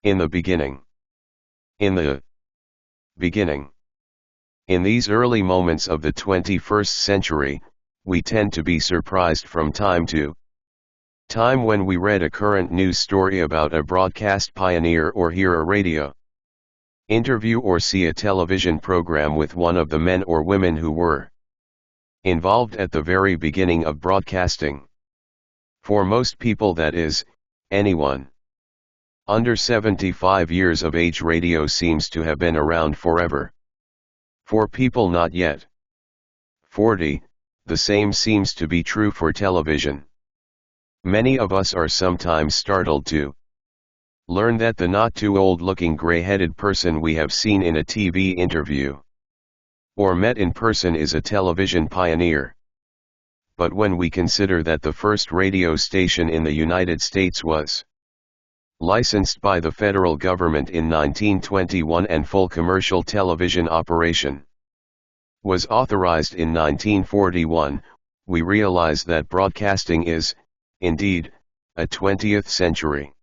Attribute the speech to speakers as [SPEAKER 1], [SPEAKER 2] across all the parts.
[SPEAKER 1] In the beginning. In the beginning. In these early moments of the 21st century, we tend to be surprised from time to time when we read a current news story about a broadcast pioneer or hear a radio interview or see a television program with one of the men or women who were involved at the very beginning of broadcasting. For most people, that is, anyone under 75 years of age, radio seems to have been around forever. For people not yet 40, the same seems to be true for television. Many of us are sometimes startled to learn that the not too old-looking gray-headed person we have seen in a TV interview or met in person is a television pioneer. But when we consider that the first radio station in the United States was licensed by the federal government in 1921 and full commercial television operation was authorized in 1941, we realize that broadcasting is, indeed, a 20th century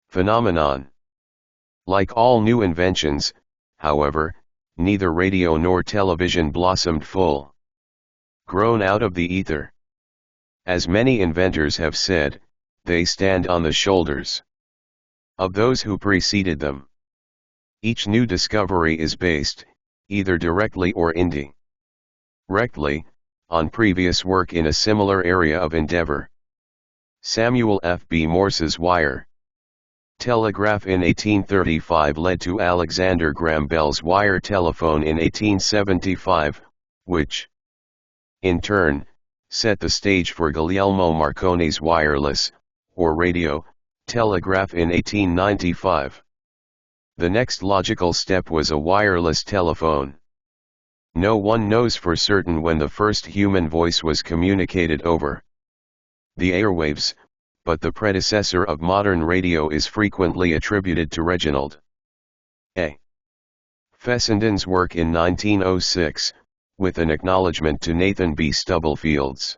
[SPEAKER 1] phenomenon. Like all new inventions, however, neither radio nor television blossomed full grown out of the ether. As many inventors have said, they stand on the shoulders of those who preceded them. Each new discovery is based, either directly or indirectly, on previous work in a similar area of endeavor. Samuel F. B. Morse's wire telegraph in 1835 led to Alexander Graham Bell's wire telephone in 1875, which, in turn, set the stage for Guglielmo Marconi's wireless, or radio, telegraph in 1895. The next logical step was a wireless telephone. No one knows for certain when the first human voice was communicated over the airwaves, but the predecessor of modern radio is frequently attributed to Reginald A. Fessenden's work in 1906, with an acknowledgement to Nathan B. Stubblefield's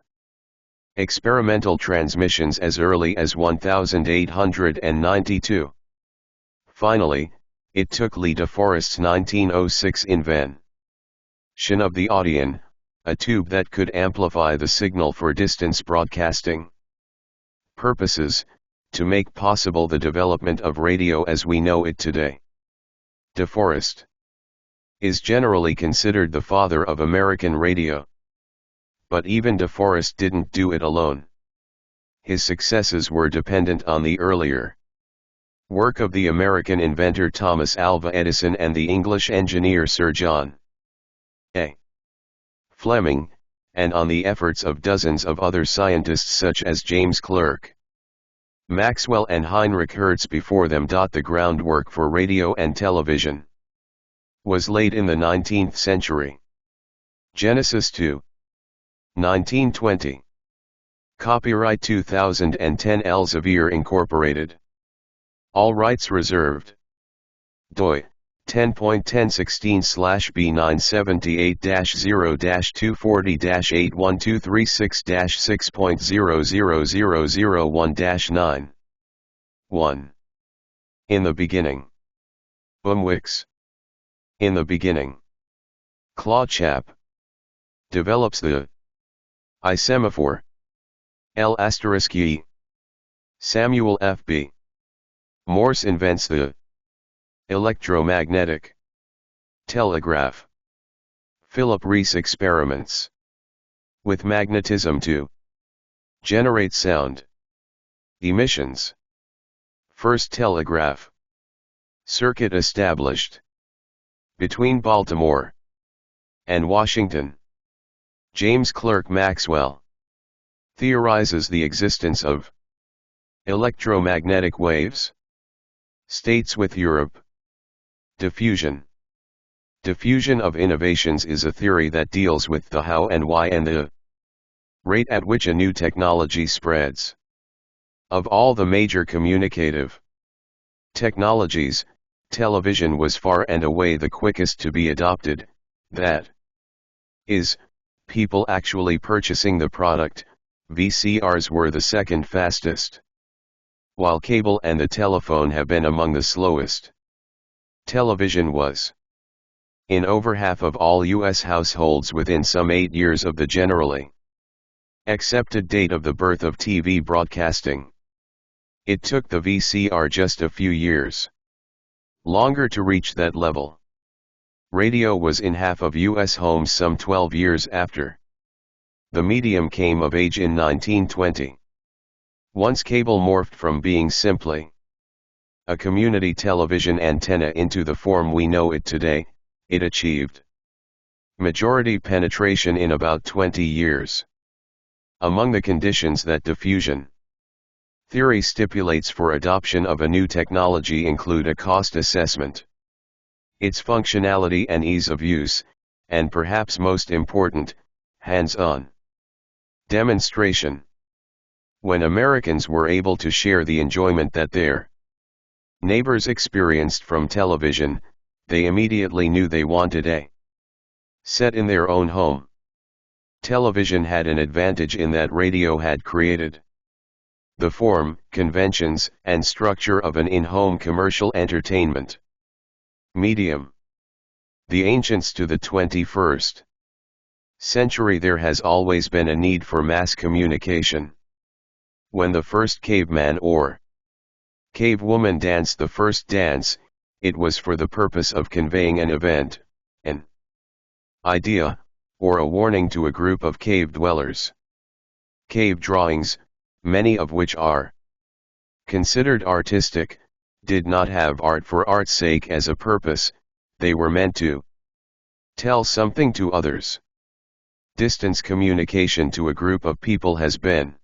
[SPEAKER 1] experimental transmissions as early as 1892. Finally, it took Lee De Forest's 1906 invention of the Audion, a tube that could amplify the signal for distance broadcasting purposes, to make possible the development of radio as we know it today. De Forest is generally considered the father of American radio. But even De Forest didn't do it alone. His successes were dependent on the earlier work of the American inventor Thomas Alva Edison and the English engineer Sir John A. Fleming, and on the efforts of dozens of other scientists such as James Clerk Maxwell and Heinrich Hertz before them. The groundwork for radio and television was laid in the 19th century. Genesis 2. 1920. Copyright 2010 Elsevier Incorporated. All rights reserved. DOI 10.1016/B978-0-240-81236-6.00001-9. 1. In the beginning. Wix. In the beginning. Claude Chappe develops the I semaphore. L**E. Samuel F. B. Morse invents the electromagnetic telegraph. Philip Reese experiments with magnetism to generate sound emissions. First telegraph circuit established between Baltimore and Washington. James Clerk Maxwell theorizes the existence of electromagnetic waves. States with Europe. Diffusion. Diffusion of innovations is a theory that deals with the how and why and the rate at which a new technology spreads. Of all the major communicative technologies, television was far and away the quickest to be adopted, that is, people actually purchasing the product. VCRs were the second fastest. while cable and the telephone have been among the slowest. Television was in over half of all U.S. households within some 8 years of the generally accepted date of the birth of TV broadcasting. It took the VCR just a few years longer to reach that level. Radio was in half of U.S. homes some 12 years after the medium came of age in 1920. Once cable morphed from being simply a community television antenna into the form we know it today, it achieved majority penetration in about 20 years. Among the conditions that diffusion theory stipulates for adoption of a new technology include a cost assessment, its functionality and ease of use, and perhaps most important, hands-on demonstration. When Americans were able to share the enjoyment that their neighbors experienced from television, they immediately knew they wanted a set in their own home. Television had an advantage in that radio had created the form, conventions, and structure of an in-home commercial entertainment medium. The ancients to the 21st century, there has always been a need for mass communication. When the first caveman or cavewoman danced the first dance, it was for the purpose of conveying an event, an idea, or a warning to a group of cave dwellers. Cave drawings, many of which are considered artistic, did not have art for art's sake as a purpose, they were meant to tell something to others. Distance communication to a group of people has been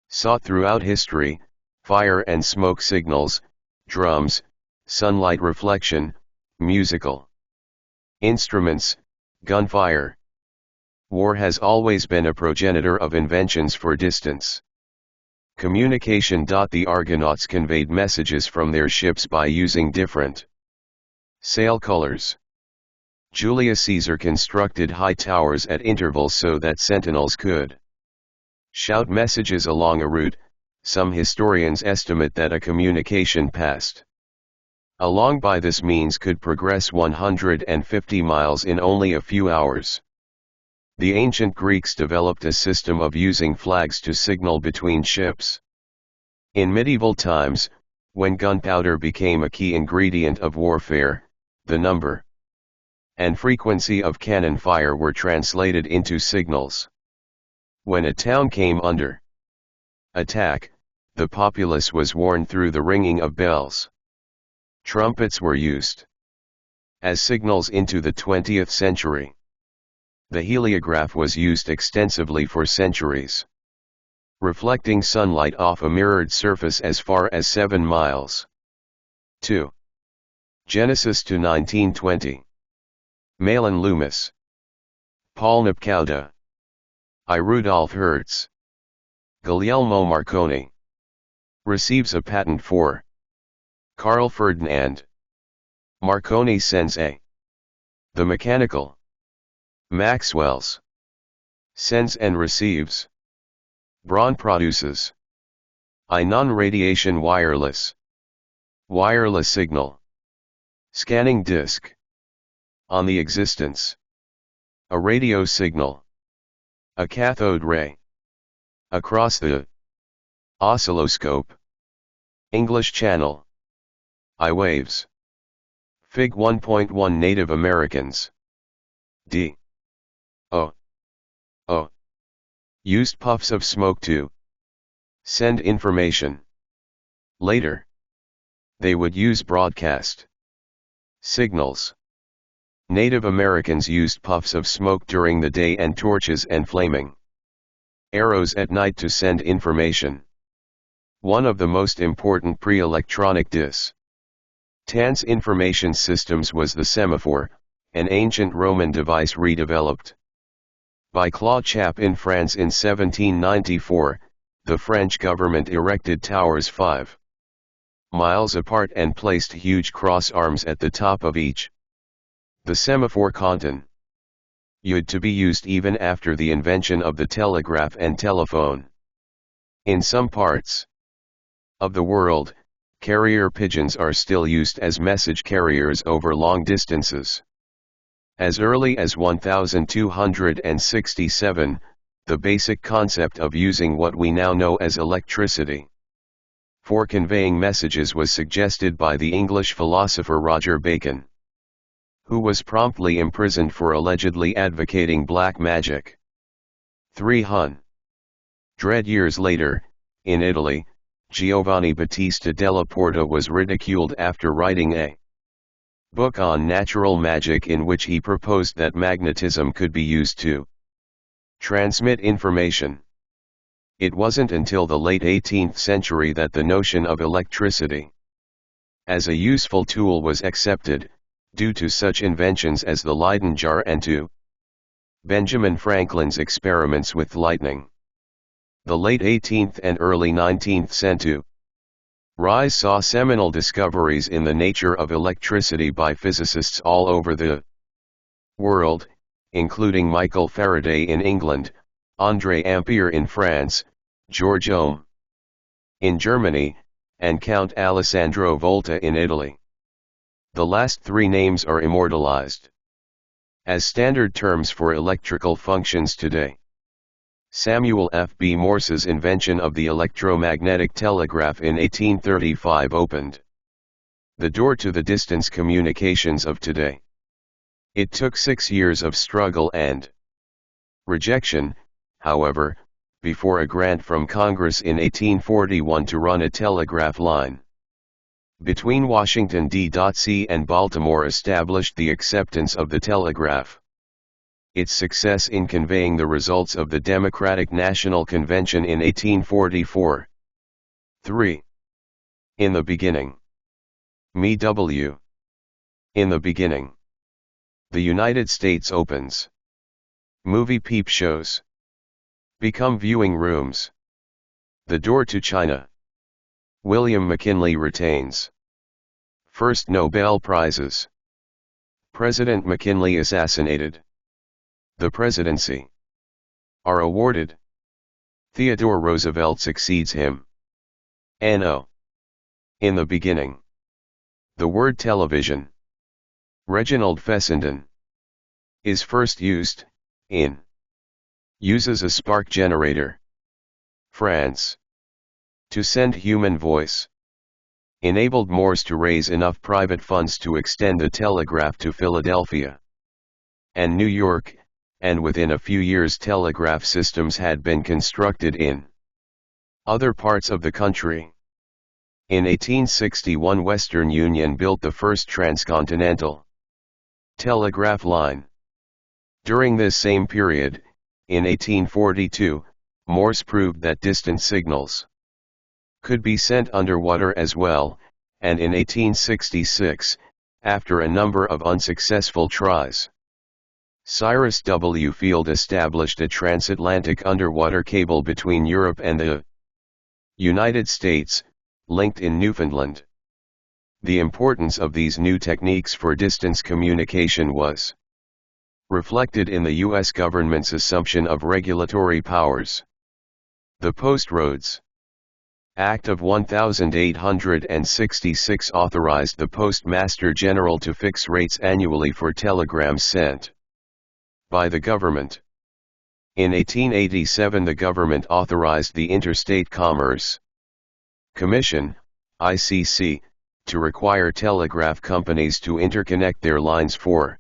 [SPEAKER 1] sought throughout history: fire and smoke signals, drums, sunlight reflection, musical instruments, gunfire. War has always been a progenitor of inventions for distance communication. The Argonauts conveyed messages from their ships by using different sail colors. Julius Caesar constructed high towers at intervals so that sentinels could shout messages along a route. Some historians estimate that a communication passed along by this means could progress 150 miles in only a few hours. The ancient Greeks developed a system of using flags to signal between ships. In medieval times, when gunpowder became a key ingredient of warfare, the number and frequency of cannon fire were translated into signals. When a town came under attack, the populace was warned through the ringing of bells. Trumpets were used as signals into the 20th century. The heliograph was used extensively for centuries, reflecting sunlight off a mirrored surface as far as 7 miles. 2. Genesis to 1920. Mahlon Loomis, Paul Nipkow, I. Rudolf Hertz, Guglielmo Marconi. Receives a patent for Carl Ferdinand Marconi sends a the mechanical Maxwell's sends and receives. Braun produces a non-radiation wireless signal scanning disk on the existence a radio signal, a cathode ray across the oscilloscope, English channel, I waves. Fig 1.1 Native Americans. D. O. Used puffs of smoke to send information. Later, they would use broadcast signals. Native Americans used puffs of smoke during the day and torches and flaming arrows at night to send information. One of the most important pre-electronic distance information systems was the semaphore, an ancient Roman device redeveloped by Claude Chappe in France in 1794. The French government erected towers 5 miles apart and placed huge cross arms at the top of each. The semaphore continued to be used even after the invention of the telegraph and telephone. In some parts of the world, carrier pigeons are still used as message carriers over long distances. As early as 1267, the basic concept of using what we now know as electricity for conveying messages was suggested by the English philosopher Roger Bacon, who was promptly imprisoned for allegedly advocating black magic. 300 years later, in Italy, Giovanni Battista della Porta was ridiculed after writing a book on natural magic in which he proposed that magnetism could be used to transmit information. It wasn't until the late 18th century that the notion of electricity as a useful tool was accepted, due to such inventions as the Leyden jar and to Benjamin Franklin's experiments with lightning. The late 18th and early 19th century rise saw seminal discoveries in the nature of electricity by physicists all over the world, including Michael Faraday in England, André Ampère in France, George Ohm in Germany, and Count Alessandro Volta in Italy. The last three names are immortalized as standard terms for electrical functions today. Samuel F. B. Morse's invention of the electromagnetic telegraph in 1835 opened the door to the distance communications of today. It took 6 years of struggle and rejection, however, before a grant from Congress in 1841 to run a telegraph line between Washington, D.C. and Baltimore established the acceptance of the telegraph. Its success in conveying the results of the Democratic National Convention in 1844. 3. In the beginning. Me W. In the beginning. The United States opens. Movie peep shows become viewing rooms. The door to China. William McKinley retains first Nobel Prizes. President McKinley assassinated. The presidency are awarded. Theodore Roosevelt succeeds him. N.O. In the beginning. The word television. Reginald Fessenden is first used, in. Uses a spark generator. France. To send human voice. Enabled Morse to raise enough private funds to extend the telegraph to Philadelphia and New York, and within a few years telegraph systems had been constructed in other parts of the country. In 1861 Western Union built the first transcontinental telegraph line. During this same period, in 1842, Morse proved that distant signals could be sent underwater as well, and in 1866, after a number of unsuccessful tries, Cyrus W. Field established a transatlantic underwater cable between Europe and the United States, linked in Newfoundland. The importance of these new techniques for distance communication was reflected in the U.S. government's assumption of regulatory powers. The Post Roads Act of 1866 authorized the Postmaster General to fix rates annually for telegrams sent by the government. In 1887 the government authorized the Interstate Commerce Commission, ICC, to require telegraph companies to interconnect their lines for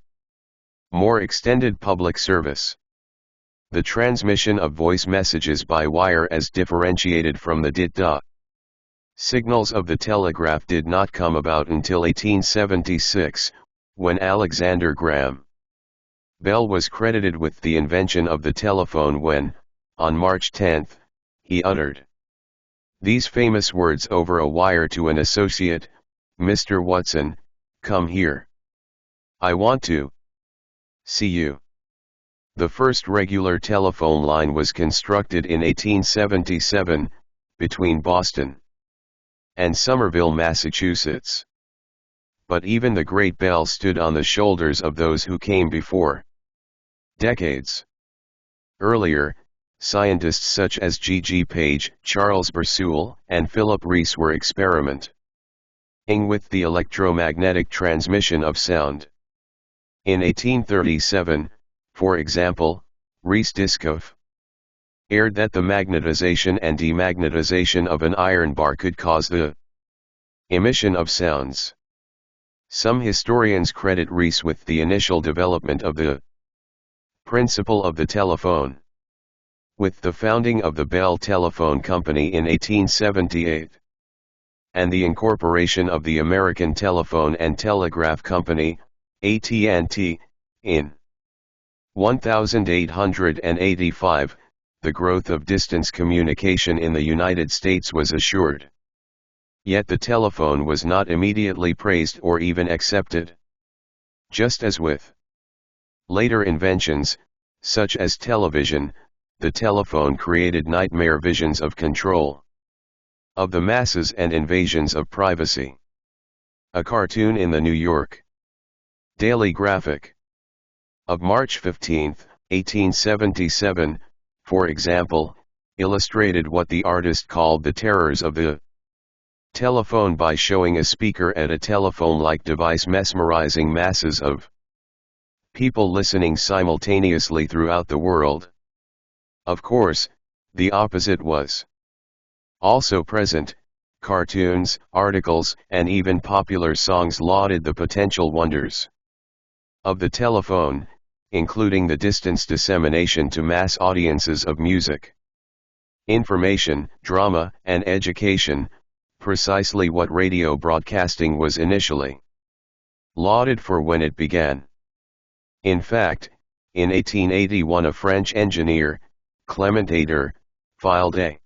[SPEAKER 1] more extended public service. The transmission of voice messages by wire as differentiated from the dit-da signals of the telegraph did not come about until 1876, when Alexander Graham Bell was credited with the invention of the telephone when, on March 10, he uttered these famous words over a wire to an associate, "Mr. Watson, come here. I want to see you." The first regular telephone line was constructed in 1877, between Boston and Somerville, Massachusetts. But even the great Bell stood on the shoulders of those who came before. Decades earlier, Scientists such as G. Page, Charles Bersoul, and Philip Rees were experimenting with the electromagnetic transmission of sound. In 1837, for example, Rees-Dieskov aired that the magnetization and demagnetization of an iron bar could cause the emission of sounds. Some historians credit Rees with the initial development of the principle of the telephone. With the founding of the Bell Telephone Company in 1878, and the incorporation of the American Telephone and Telegraph Company, AT&T, in 1885, the growth of distance communication in the United States was assured. Yet the telephone was not immediately praised or even accepted. Just as with later inventions, such as television, the telephone created nightmare visions of control of the masses and invasions of privacy. A cartoon in the New York Daily Graphic of March 15, 1877, for example, illustrated what the artist called the terrors of the telephone by showing a speaker at a telephone-like device mesmerizing masses of people listening simultaneously throughout the world. Of course, the opposite was also present. Cartoons, articles, and even popular songs lauded the potential wonders of the telephone, including the distance dissemination to mass audiences of music, information, drama, and education, precisely what radio broadcasting was initially lauded for when it began. In fact, in 1881 a French engineer, Clement Ader, filed a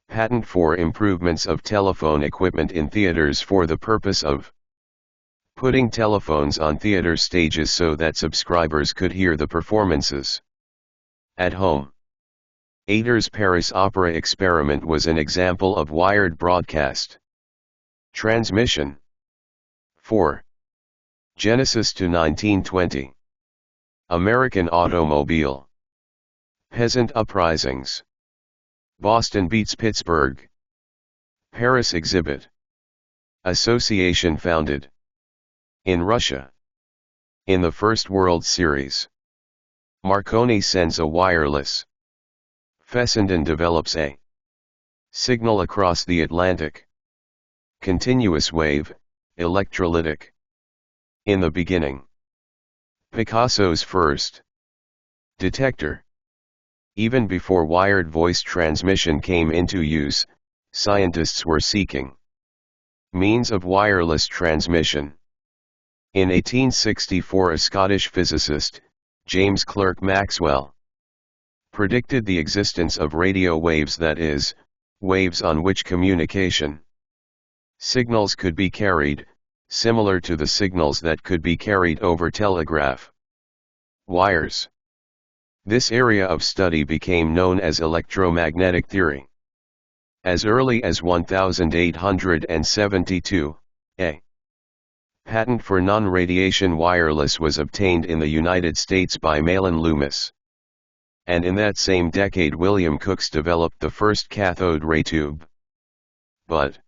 [SPEAKER 1] patent for improvements of telephone equipment in theaters for the purpose of putting telephones on theater stages so that subscribers could hear the performances at home. Ader's Paris Opera experiment was an example of wired broadcast transmission. 4. Genesis to 1920. American automobile. Peasant uprisings. Boston beats Pittsburgh. Paris exhibit. Association founded in Russia. In the First World Series, Marconi sends a wireless. Fessenden develops a signal across the Atlantic. Continuous wave, electrolytic. In the beginning, Picasso's first detector. Even before wired voice transmission came into use, scientists were seeking means of wireless transmission. In 1864 a Scottish physicist, James Clerk Maxwell, predicted the existence of radio waves, that is, waves on which communication signals could be carried, similar to the signals that could be carried over telegraph wires. This area of study became known as electromagnetic theory. As early as 1872, a patent for non-radiation wireless was obtained in the United States by Mahlon Loomis. And in that same decade William Crookes developed the first cathode ray tube. But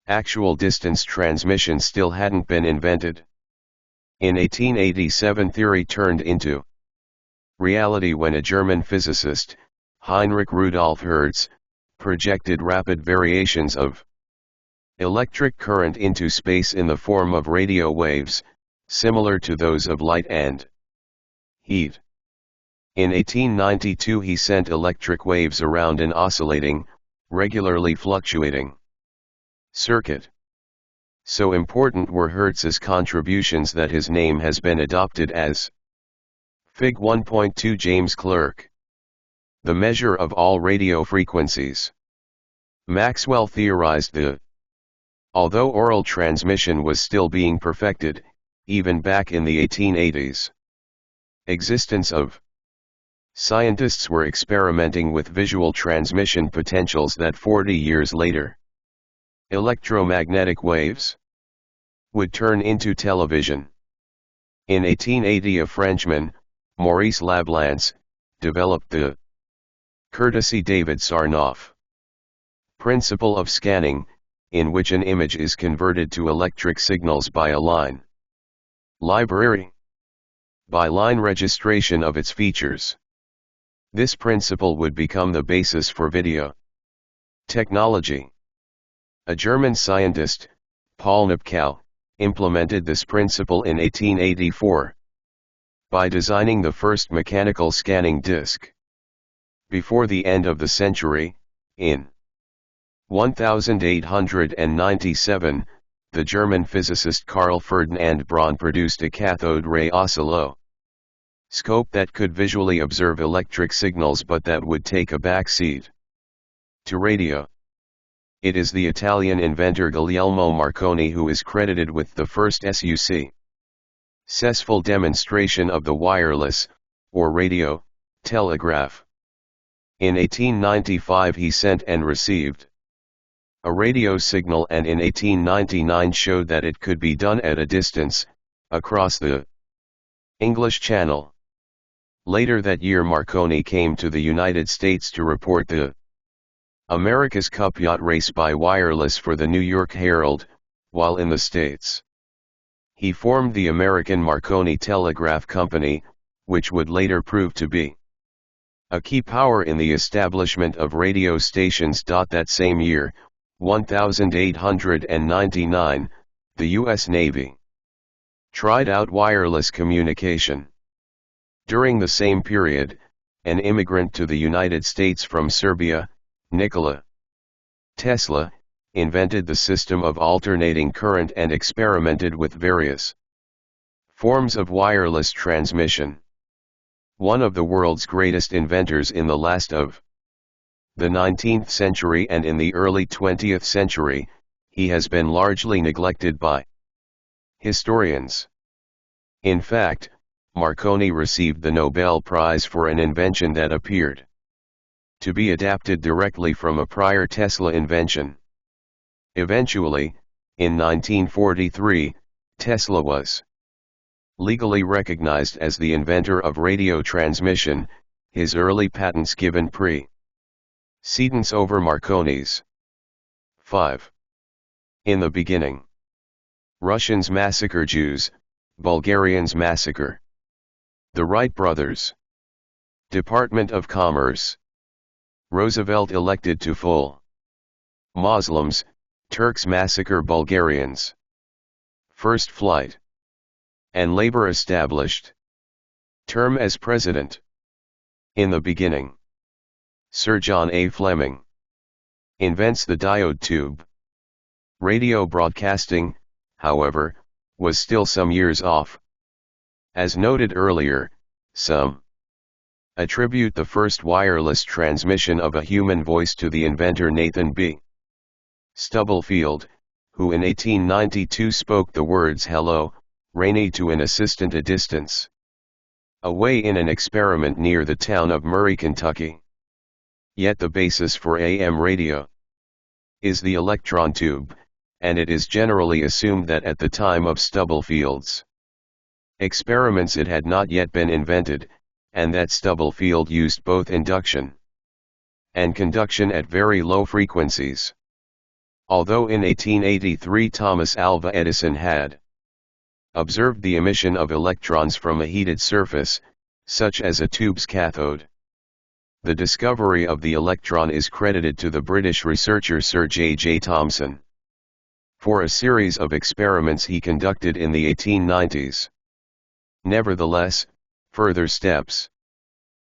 [SPEAKER 1] actual distance transmission still hadn't been invented. In 1887 theory turned into reality when a German physicist, Heinrich Rudolf Hertz, projected rapid variations of electric current into space in the form of radio waves, similar to those of light and heat. In 1892 he sent electric waves around an oscillating, regularly fluctuating circuit. So important were Hertz's contributions that his name has been adopted as Fig. 1.2 James Clerk. The measure of all radio frequencies. Maxwell theorized that, although oral transmission was still being perfected, even back in the 1880s, existence of scientists were experimenting with visual transmission potentials that 40 years later, electromagnetic waves, would turn into television. In 1880 a Frenchman, Maurice Lablance, developed the Courtesy David Sarnoff. Principle of scanning, in which an image is converted to electric signals by a line. Library. By line registration of its features. This principle would become the basis for video technology. A German scientist, Paul Nipkow, implemented this principle in 1884 by designing the first mechanical scanning disc. Before the end of the century, in 1897, the German physicist Carl Ferdinand Braun produced a cathode ray oscilloscope that could visually observe electric signals but that would take a backseat to radio. It is the Italian inventor Guglielmo Marconi who is credited with the first successful demonstration of the wireless, or radio, telegraph. In 1895 he sent and received a radio signal, and in 1899 showed that it could be done at a distance, across the English Channel. Later that year Marconi came to the United States to report the America's Cup yacht race by wireless for the New York Herald, while in the States. He formed the American Marconi Telegraph Company, which would later prove to be a key power in the establishment of radio stations. That same year, 1899, the U.S. Navy tried out wireless communication. During the same period, an immigrant to the United States from Serbia, Nikola Tesla, invented the system of alternating current and experimented with various forms of wireless transmission. One of the world's greatest inventors in the last of the 19th century and in the early 20th century, he has been largely neglected by historians. In fact, Marconi received the Nobel Prize for an invention that appeared to be adapted directly from a prior Tesla invention. Eventually, in 1943, Tesla was legally recognized as the inventor of radio transmission, his early patents given precedence over Marconi's. 5. In the beginning, Russians massacre Jews, Bulgarians massacre the Wright brothers. Department of Commerce. Roosevelt elected to full. Muslims, Turks massacre Bulgarians. First flight. And labor established. Term as president. In the beginning, Sir John A. Fleming invents the diode tube. Radio broadcasting, however, was still some years off. As noted earlier, some attribute the first wireless transmission of a human voice to the inventor Nathan B. Stubblefield, who in 1892 spoke the words "Hello, Rainey" to an assistant a distance away in an experiment near the town of Murray, Kentucky. Yet the basis for AM radio is the electron tube, and it is generally assumed that at the time of Stubblefield's experiments it had not yet been invented, and that Stubblefield used both induction and conduction at very low frequencies. Although in 1883 Thomas Alva Edison had observed the emission of electrons from a heated surface, such as a tube's cathode. The discovery of the electron is credited to the British researcher Sir J. J. Thomson for a series of experiments he conducted in the 1890s. Nevertheless, further steps,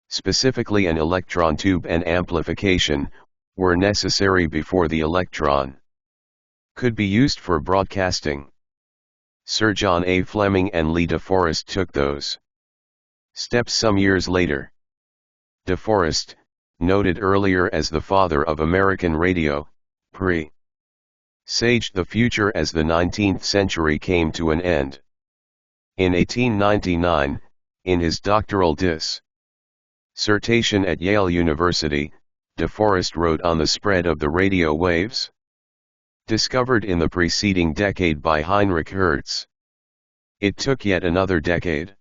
[SPEAKER 1] specifically an electron tube and amplification, were necessary before the electron could be used for broadcasting. Sir John A. Fleming and Lee De Forest took those steps some years later. De Forest, noted earlier as the father of American radio, presaged the future as the 19th century came to an end. In 1899, in his doctoral dissertation at Yale University, De Forest wrote on the spread of the radio waves discovered in the preceding decade by Heinrich Hertz. It took yet another decade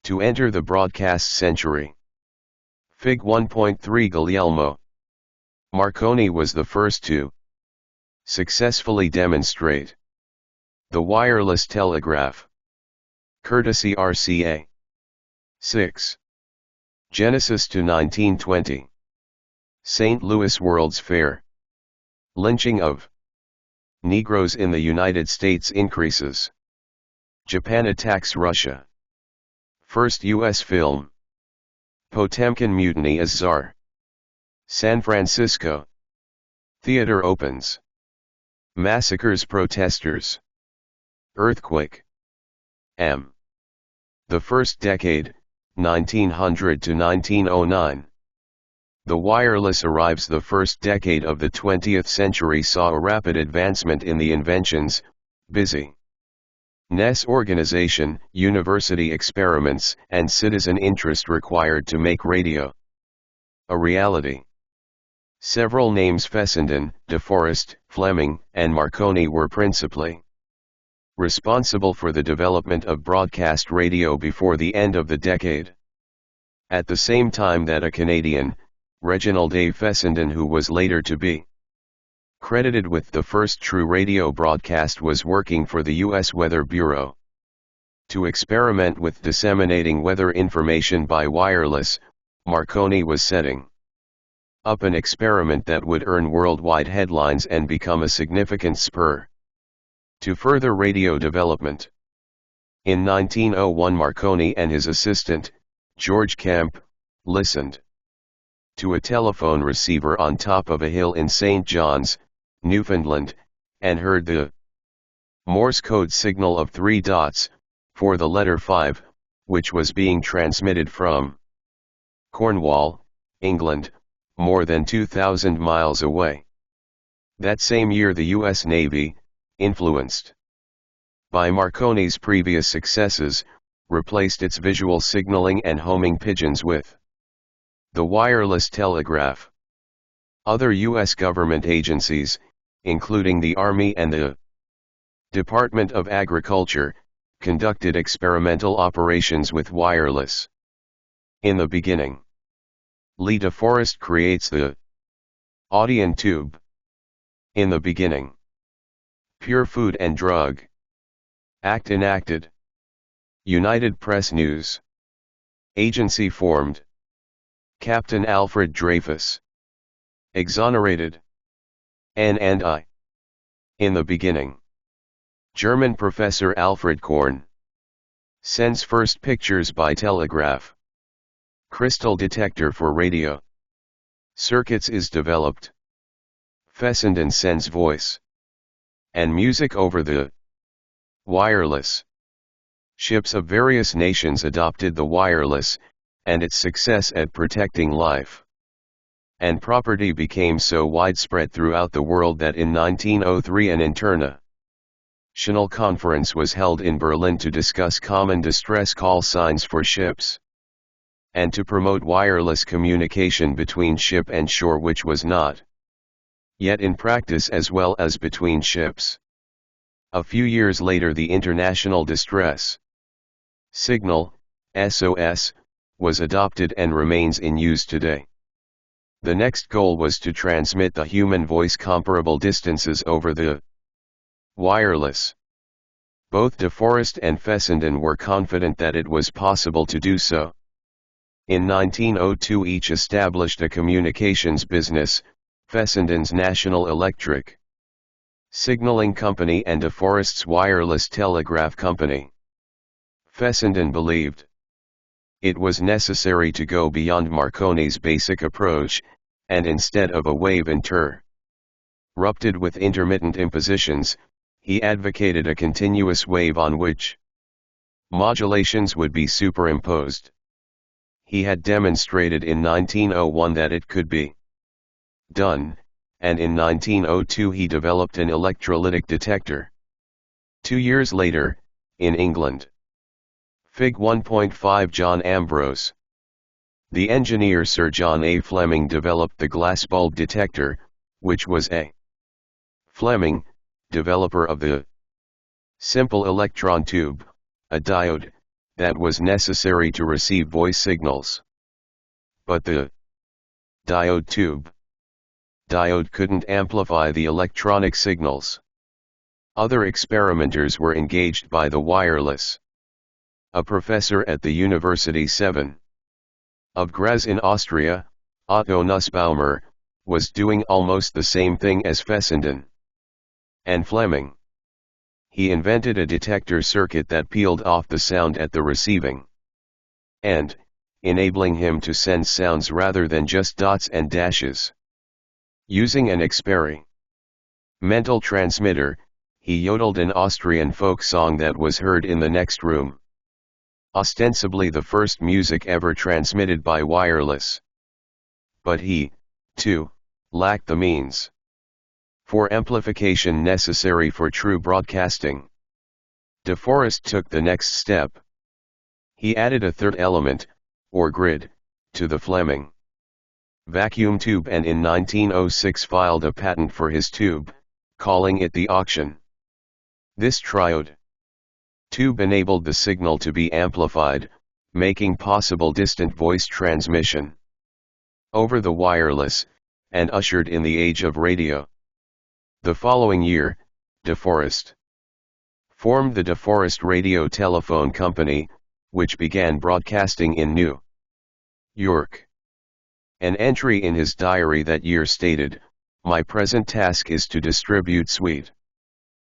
[SPEAKER 1] to enter the broadcast century. Fig 1.3 Guglielmo Marconi was the first to successfully demonstrate the wireless telegraph, courtesy RCA. 6. Genesis to 1920. St. Louis World's Fair. Lynching of Negroes in the United States increases. Japan attacks Russia. First U.S. film. Potemkin mutiny as Tsar. San Francisco. Theater opens. Massacres protesters. Earthquake. M. The first decade, 1900 to 1909. The wireless arrives. The first decade of the 20th century saw a rapid advancement in the inventions, busy ness organization, university experiments, and citizen interest required to make radio a reality. Several names Fessenden, De Forest, Fleming, and Marconi were principally responsible for the development of broadcast radio before the end of the decade. At the same time that a Canadian, Reginald A. Fessenden, who was later to be credited with the first true radio broadcast, was working for the U.S. Weather Bureau to experiment with disseminating weather information by wireless. Marconi was setting up an experiment that would earn worldwide headlines and become a significant spur to further radio development. In 1901, Marconi and his assistant, George Kemp, listened to a telephone receiver on top of a hill in St. John's, Newfoundland, and heard the Morse code signal of 3 dots, for the letter 5, which was being transmitted from Cornwall, England, more than 2,000 miles away. That same year the U.S. Navy, influenced by Marconi's previous successes, replaced its visual signaling and homing pigeons with the wireless telegraph. Other U.S. government agencies, including the Army and the Department of Agriculture, conducted experimental operations with wireless. In the beginning, Lee De Forest creates the Audion tube. In the beginning, Pure Food and Drug Act enacted. United Press News Agency formed. Captain Alfred Dreyfus exonerated. N&I. In the beginning, German professor Alfred Korn sends first pictures by telegraph. Crystal detector for radio circuits is developed. Fessenden sends voice and music over the wireless. Ships of various nations adopted the wireless, and its success at protecting life and property became so widespread throughout the world that in 1903 an international conference was held in Berlin to discuss common distress call signs for ships and to promote wireless communication between ship and shore, which was not yet in practice, as well as between ships. A few years later the International Distress Signal, SOS, was adopted and remains in use today. The next goal was to transmit the human voice comparable distances over the wireless. Both De Forest and Fessenden were confident that it was possible to do so. In 1902 each established a communications business, Fessenden's National Electric Signaling Company and De Forest's Wireless Telegraph Company. Fessenden believed it was necessary to go beyond Marconi's basic approach, and instead of a wave interrupted with intermittent impositions, he advocated a continuous wave on which modulations would be superimposed. He had demonstrated in 1901 that it could be done, and in 1902 he developed an electrolytic detector. 2 years later, in England. Fig 1.5 John Ambrose. The engineer Sir John A. Fleming developed the glass bulb detector, which was a Fleming, developer of the simple electron tube, a diode, that was necessary to receive voice signals. But the diode tube diode couldn't amplify the electronic signals. Other experimenters were engaged by the wireless. A professor at the University 7 of Graz in Austria, Otto Nussbaumer, was doing almost the same thing as Fessenden and Fleming. He invented a detector circuit that peeled off the sound at the receiving end, enabling him to send sounds rather than just dots and dashes. Using an experimental transmitter, he yodeled an Austrian folk song that was heard in the next room. Ostensibly the first music ever transmitted by wireless. But he, too, lacked the means for amplification necessary for true broadcasting. De Forest took the next step. He added a third element, or grid, to the Fleming vacuum tube and in 1906 filed a patent for his tube, calling it the auction. This triode tube enabled the signal to be amplified, making possible distant voice transmission over the wireless, and ushered in the age of radio. The following year, De Forest formed the De Forest Radio Telephone Company, which began broadcasting in New York. An entry in his diary that year stated, "My present task is to distribute sweet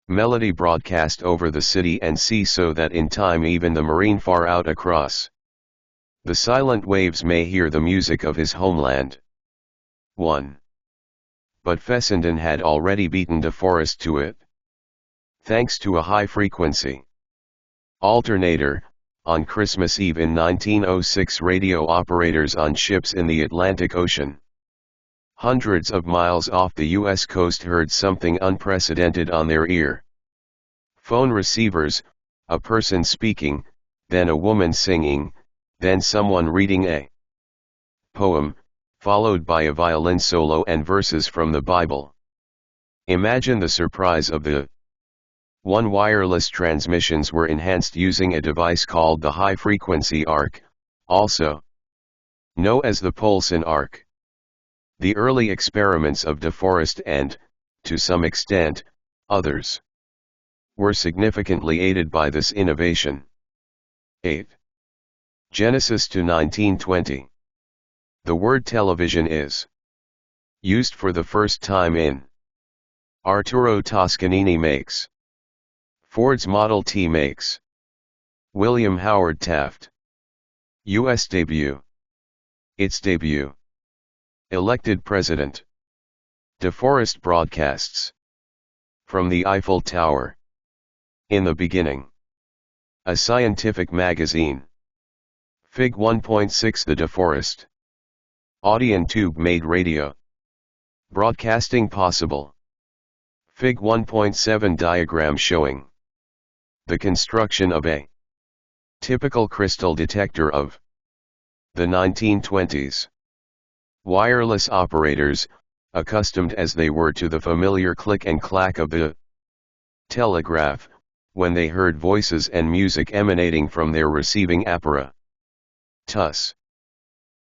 [SPEAKER 1] melody broadcast over the city and sea so that in time even the marine far out across the silent waves may hear the music of his homeland." 1. But Fessenden had already beaten De Forest to it. Thanks to a high-frequency alternator, on Christmas Eve in 1906 radio operators on ships in the Atlantic Ocean, hundreds of miles off the U.S. coast, heard something unprecedented on their ear phone receivers, a person speaking, then a woman singing, then someone reading a poem, followed by a violin solo and verses from the Bible. Imagine the surprise of the one. Wireless transmissions were enhanced using a device called the high-frequency arc, also known as the Poulsen arc. The early experiments of De Forest and, to some extent, others, were significantly aided by this innovation. 8. Genesis to 1920. The word television is used for the first time in Arturo Toscanini Makes, Ford's Model T Makes, William Howard Taft, U.S. debut. Its debut. Elected president. De Forest broadcasts from the Eiffel Tower. In the beginning, a scientific magazine. Fig 1.6. The De Forest Audion tube made radio broadcasting possible. Fig 1.7. Diagram showing the construction of a typical crystal detector of the 1920s. Wireless operators, accustomed as they were to the familiar click and clack of the telegraph, when they heard voices and music emanating from their receiving apparatus.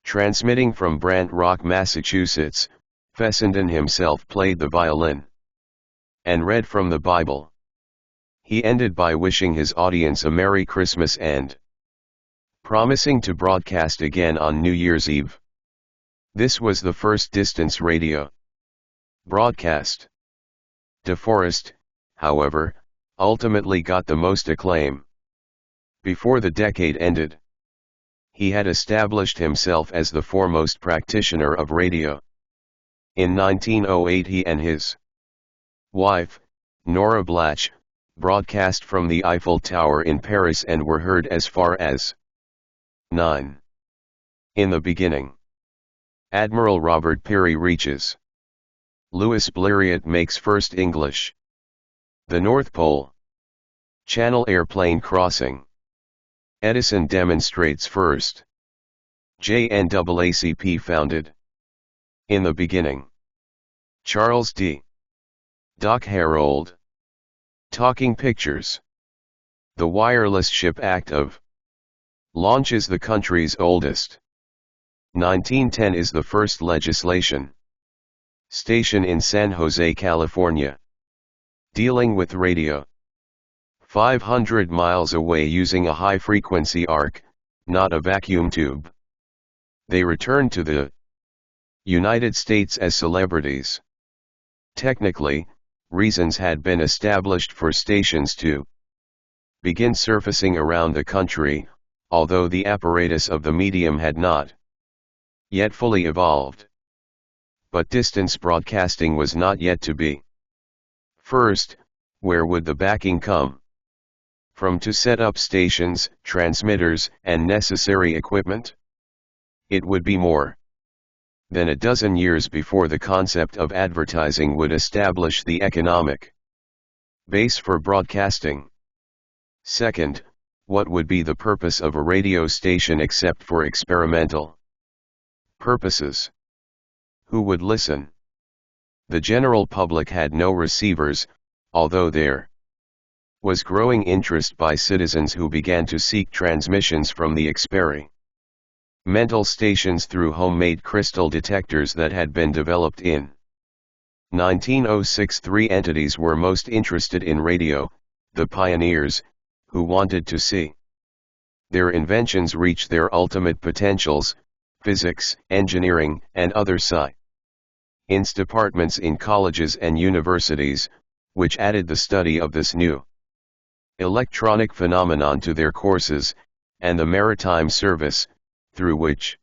[SPEAKER 1] Transmitting from Brant Rock, Massachusetts, Fessenden himself played the violin and read from the Bible. He ended by wishing his audience a Merry Christmas and promising to broadcast again on New Year's Eve. This was the first distance radio broadcast. De Forest, however, ultimately got the most acclaim. Before the decade ended, he had established himself as the foremost practitioner of radio. In 1908 he and his wife, Nora Blach, broadcast from the Eiffel Tower in Paris and were heard as far as 9. In the beginning, Admiral Robert Peary reaches Louis Blériot makes first English. The North Pole Channel airplane crossing. Edison demonstrates first. JNAACP founded. In the beginning, Charles D. Doc Harold. Talking pictures. The Wireless Ship Act of launches the country's oldest 1910 is the first legislation. Station in San Jose, California. Dealing with radio. 500 miles away using a high-frequency arc, not a vacuum tube. They returned to the United States as celebrities. Technically, reasons had been established for stations to begin surfacing around the country, although the apparatus of the medium had not yet fully evolved. But distance broadcasting was not yet to be. First, where would the backing come from to set up stations, transmitters, and necessary equipment? It would be more than a dozen years before the concept of advertising would establish the economic base for broadcasting. Second, what would be the purpose of a radio station except for experimental purposes? Who would listen? The general public had no receivers, although there was growing interest by citizens who began to seek transmissions from the experimental stations through homemade crystal detectors that had been developed in 1906. Three entities were most interested in radio: the pioneers, who wanted to see their inventions reach their ultimate potentials, physics, engineering, and other science departments in colleges and universities, which added the study of this new electronic phenomenon to their courses, and the maritime service, through which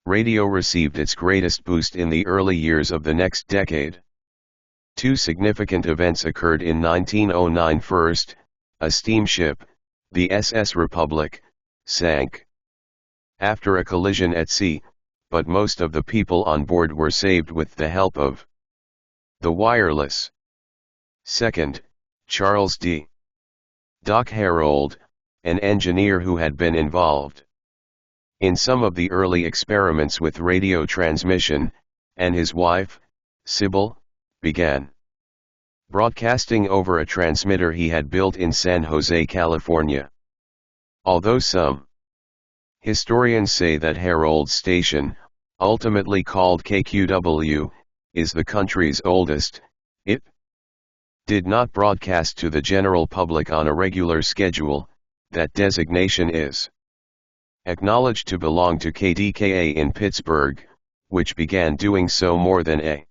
[SPEAKER 1] radio received its greatest boost in the early years of the next decade. Two significant events occurred in 1909. First, a steamship, the SS Republic, sank after a collision at sea, but most of the people on board were saved with the help of the wireless. Second, Charles D. Doc Herold, an engineer who had been involved in some of the early experiments with radio transmission, and his wife, Sybil, began broadcasting over a transmitter he had built in San Jose, California. Although some historians say that Herold's station, ultimately called KQW, is the country's oldest, it did not broadcast to the general public on a regular schedule. That designation is acknowledged to belong to KDKA in Pittsburgh, which began doing so more than a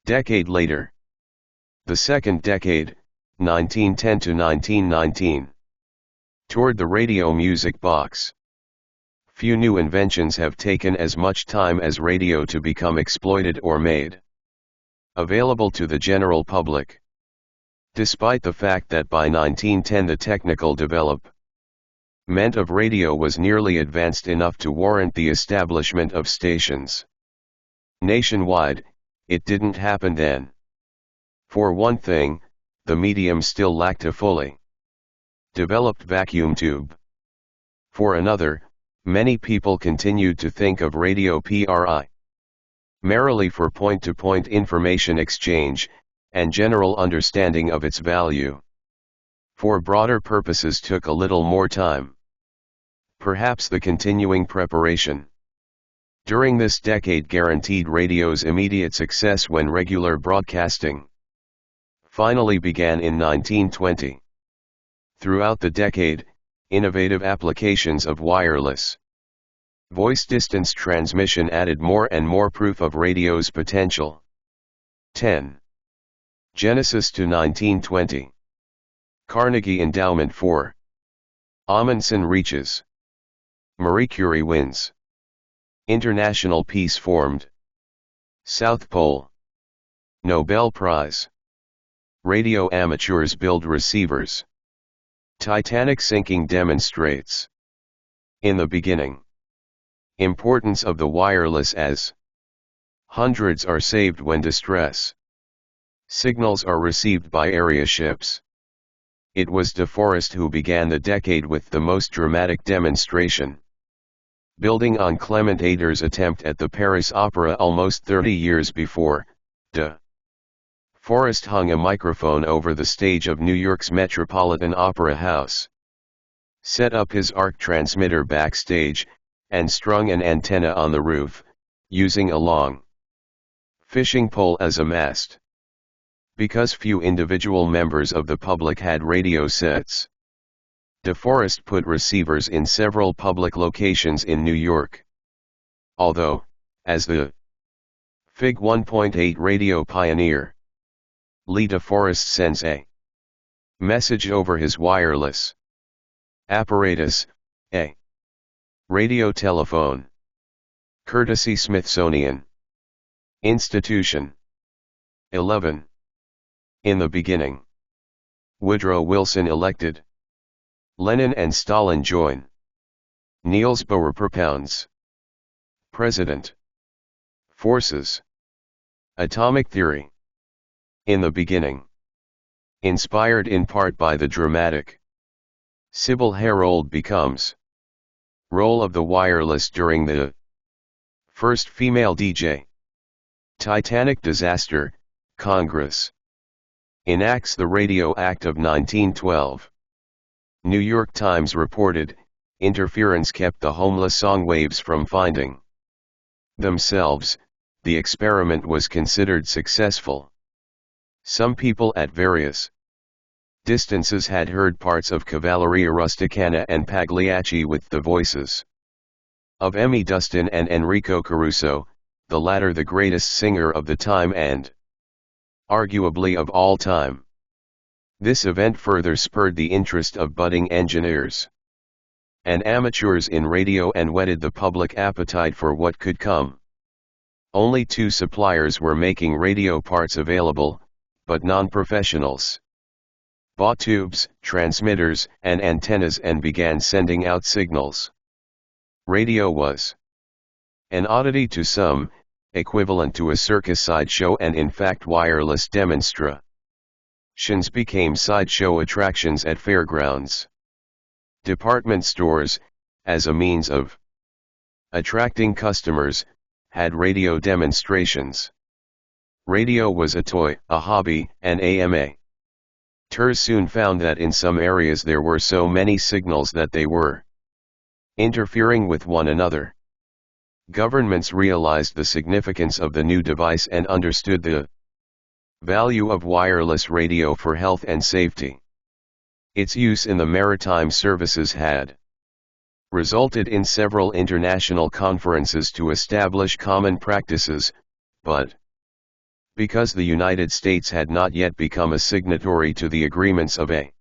[SPEAKER 1] decade later. The second decade, 1910 to 1919, toured the radio music box. Few new inventions have taken as much time as radio to become exploited or made available to the general public. Despite the fact that by 1910 the technical development of radio was nearly advanced enough to warrant the establishment of stations nationwide, it didn't happen then. For one thing, the medium still lacked a fully developed vacuum tube. For another, many people continued to think of radio primarily for point-to-point information exchange, and general understanding of its value. For broader purposes took a little more time. Perhaps the continuing preparation during this decade guaranteed radio's immediate success when regular broadcasting finally began in 1920. Throughout the decade, innovative applications of wireless voice distance transmission added more and more proof of radio's potential. 10. Genesis to 1920. Carnegie Endowment for Amundsen reaches. Marie Curie wins. International peace formed. South Pole. Nobel Prize. Radio amateurs build receivers. Titanic sinking demonstrates. In the beginning. Importance of the wireless as hundreds are saved when distress signals are received by area ships. It was De Forest who began the decade with the most dramatic demonstration. Building on Clement Ader's attempt at the Paris Opera almost 30 years before, De Forest hung a microphone over the stage of New York's Metropolitan Opera House. Set up his arc transmitter backstage, and strung an antenna on the roof, using a long fishing pole as a mast. Because few individual members of the public had radio sets, DeForest put receivers in several public locations in New York. Although, as the Fig 1.8 radio pioneer, Lee DeForest sends a message over his wireless apparatus, a radio telephone, courtesy Smithsonian Institution. 11. In the beginning, Woodrow Wilson elected. Lenin and Stalin join. Niels Bohr propounds. President. Forces. Atomic theory. In the beginning. Inspired in part by the dramatic Sybil Herrold becomes role of the wireless during the first female DJ. Titanic disaster, Congress enacts the Radio Act of 1912. New York Times reported, interference kept the homeless song waves from finding themselves. The experiment was considered successful. Some people at various distances had heard parts of Cavalleria Rusticana and Pagliacci with the voices of Emmy Dustin and Enrico Caruso, the latter the greatest singer of the time and arguably of all time. This event further spurred the interest of budding engineers and amateurs in radio and whetted the public appetite for what could come. Only 2 suppliers were making radio parts available, but non-professionals bought tubes, transmitters, and antennas and began sending out signals. Radio was an oddity to some, equivalent to a circus sideshow, and in fact wireless demonstrations became sideshow attractions at fairgrounds. Department stores, as a means of attracting customers, had radio demonstrations. Radio was a toy, a hobby, an amateur soon found that in some areas there were so many signals that they were interfering with one another. Governments realized the significance of the new device and understood the value of wireless radio for health and safety. Its use in the maritime services had resulted in several international conferences to establish common practices, but because the United States had not yet become a signatory to the agreements of a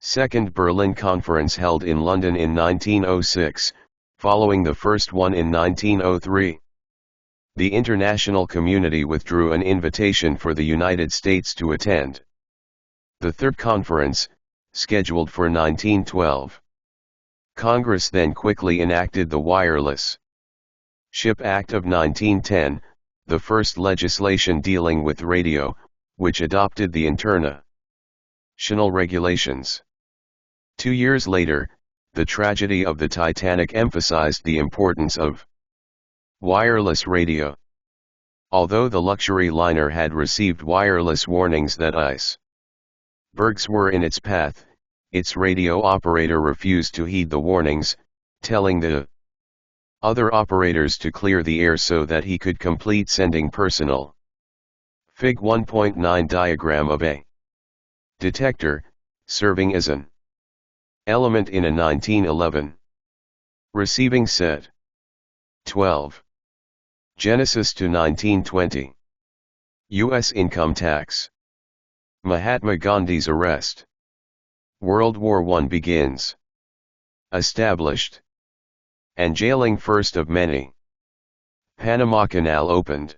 [SPEAKER 1] Second Berlin Conference held in London in 1906, following the first one in 1903, the international community withdrew an invitation for the United States to attend the third conference, scheduled for 1912. Congress then quickly enacted the Wireless Ship Act of 1910, the first legislation dealing with radio, which adopted the international regulations. 2 years later, the tragedy of the Titanic emphasized the importance of wireless radio. Although the luxury liner had received wireless warnings that icebergs were in its path, its radio operator refused to heed the warnings, telling the other operators to clear the air so that he could complete sending personal. Fig 1.9 diagram of a detector, serving as an element in a 1911 receiving set. 12. Genesis to 1920. U.S. income tax. Mahatma Gandhi's arrest. World War I begins. Established. And jailing first of many. Panama Canal opened.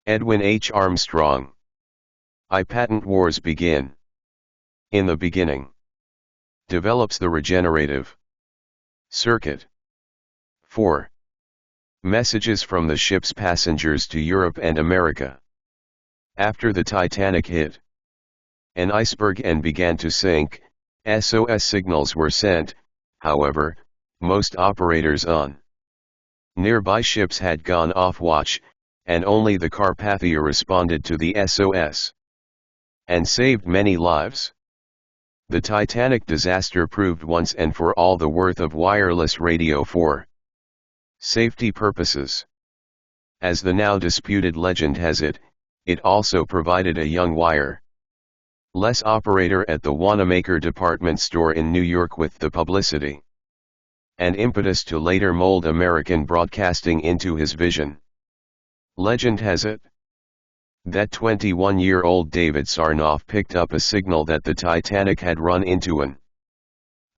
[SPEAKER 1] Edwin H. Armstrong. I-patent wars begin. In the beginning. Develops the regenerative circuit. 4. Messages from the ship's passengers to Europe and America. After the Titanic hit an iceberg and began to sink, SOS signals were sent. However, most operators on nearby ships had gone off watch, and only the Carpathia responded to the SOS and saved many lives. The Titanic disaster proved once and for all the worth of wireless radio for Safety purposes. As the now disputed legend has it, it also provided a young wireless operator at the Wanamaker department store in New York with the publicity and impetus to later mold American broadcasting into his vision. Legend has it that 21-year-old David Sarnoff picked up a signal that the Titanic had run into an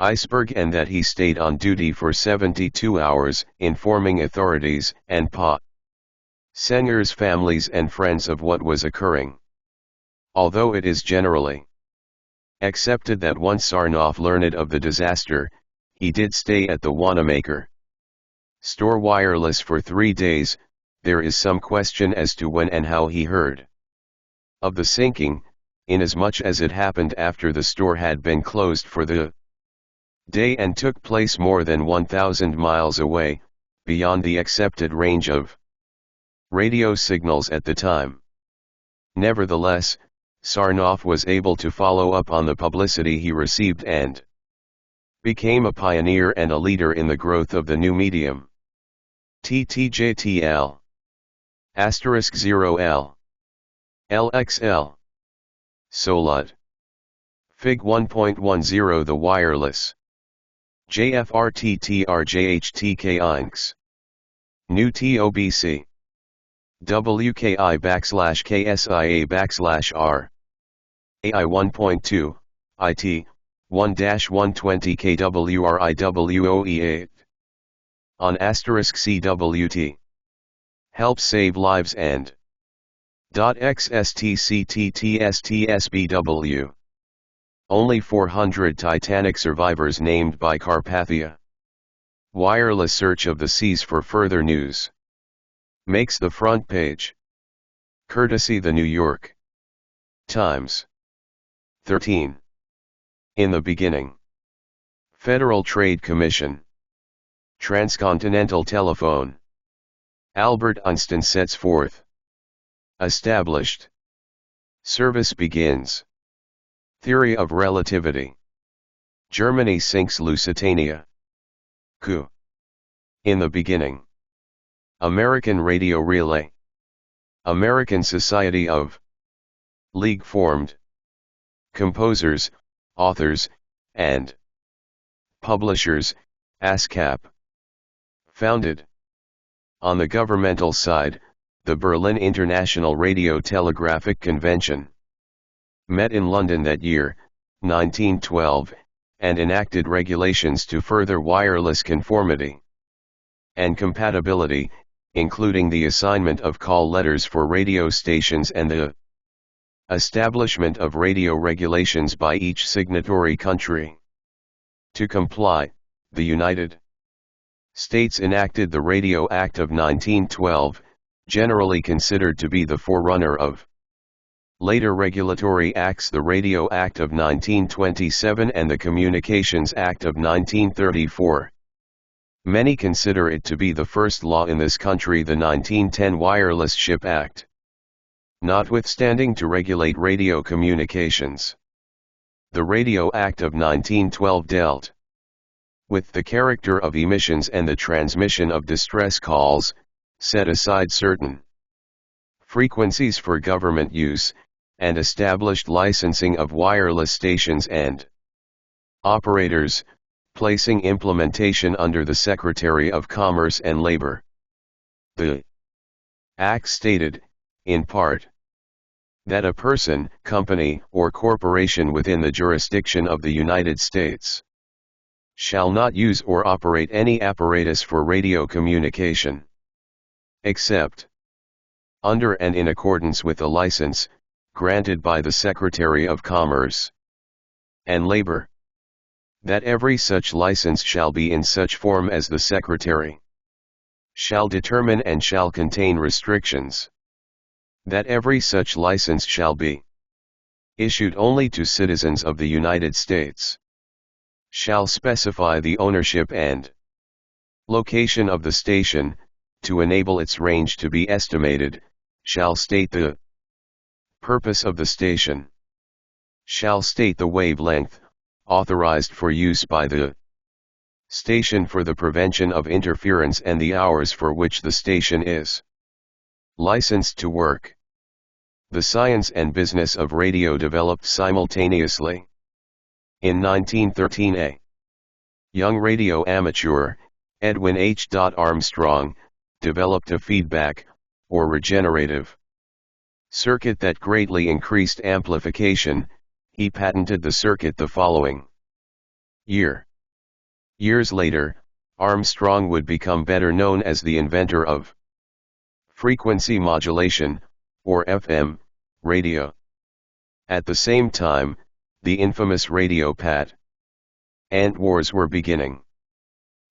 [SPEAKER 1] iceberg and that he stayed on duty for 72 hours, informing authorities and passengers, families and friends of what was occurring. Although it is generally accepted that once Sarnoff learned of the disaster, he did stay at the Wanamaker store wireless for 3 days, there is some question as to when and how he heard of the sinking, inasmuch as it happened after the store had been closed for the day and took place more than 1,000 miles away, beyond the accepted range of radio signals at the time. Nevertheless, Sarnoff was able to follow up on the publicity he received and became a pioneer and a leader in the growth of the new medium. TTJTL *0L LXL Solut Fig 1.10 The wireless JFRTTRJHTK Inks New TOBC WKI \KSIA \R AI 1.2 IT 1-120 KWRIWOE8 on *CWT helps save lives and .XSTCTTSTSBW only 400 Titanic survivors named by Carpathia. Wireless search of the seas for further news makes the front page. Courtesy the New York Times. 13. In the beginning. Federal Trade Commission. Transcontinental Telephone. Albert Einstein sets forth. Established. Service begins. Theory of relativity. Germany sinks Lusitania. Coup. In the beginning. American Radio Relay. American Society of League formed. Composers, authors, and publishers, ASCAP. Founded. On the governmental side, the Berlin International Radio Telegraphic Convention met in London that year, 1912, and enacted regulations to further wireless conformity and compatibility, including the assignment of call letters for radio stations and the establishment of radio regulations by each signatory country. To comply, the United States enacted the Radio Act of 1912, generally considered to be the forerunner of later regulatory acts, the Radio Act of 1927 and the Communications Act of 1934. Many consider it to be the first law in this country, the 1910 Wireless Ship Act. Notwithstanding to regulate radio communications, the Radio Act of 1912 dealt with the character of emissions and the transmission of distress calls, set aside certain frequencies for government use, and established licensing of wireless stations and operators, placing implementation under the Secretary of Commerce and Labor. The Act stated, in part, that a person, company, or corporation within the jurisdiction of the United States shall not use or operate any apparatus for radio communication, except under and in accordance with a license granted by the Secretary of Commerce and Labor, that every such license shall be in such form as the Secretary shall determine and shall contain restrictions, that every such license shall be issued only to citizens of the United States, shall specify the ownership and location of the station, to enable its range to be estimated, shall state the purpose of the station, shall state the wavelength authorized for use by the Station for the prevention of interference and the hours for which the station is licensed to work. The science and business of radio developed simultaneously. In 1913 a young radio amateur, Edwin H. Armstrong, developed a feedback, or regenerative circuit that greatly increased amplification. He patented the circuit the following year. Years later, Armstrong would become better known as the inventor of frequency modulation, or FM, radio. At the same time, the infamous radio patent wars were beginning.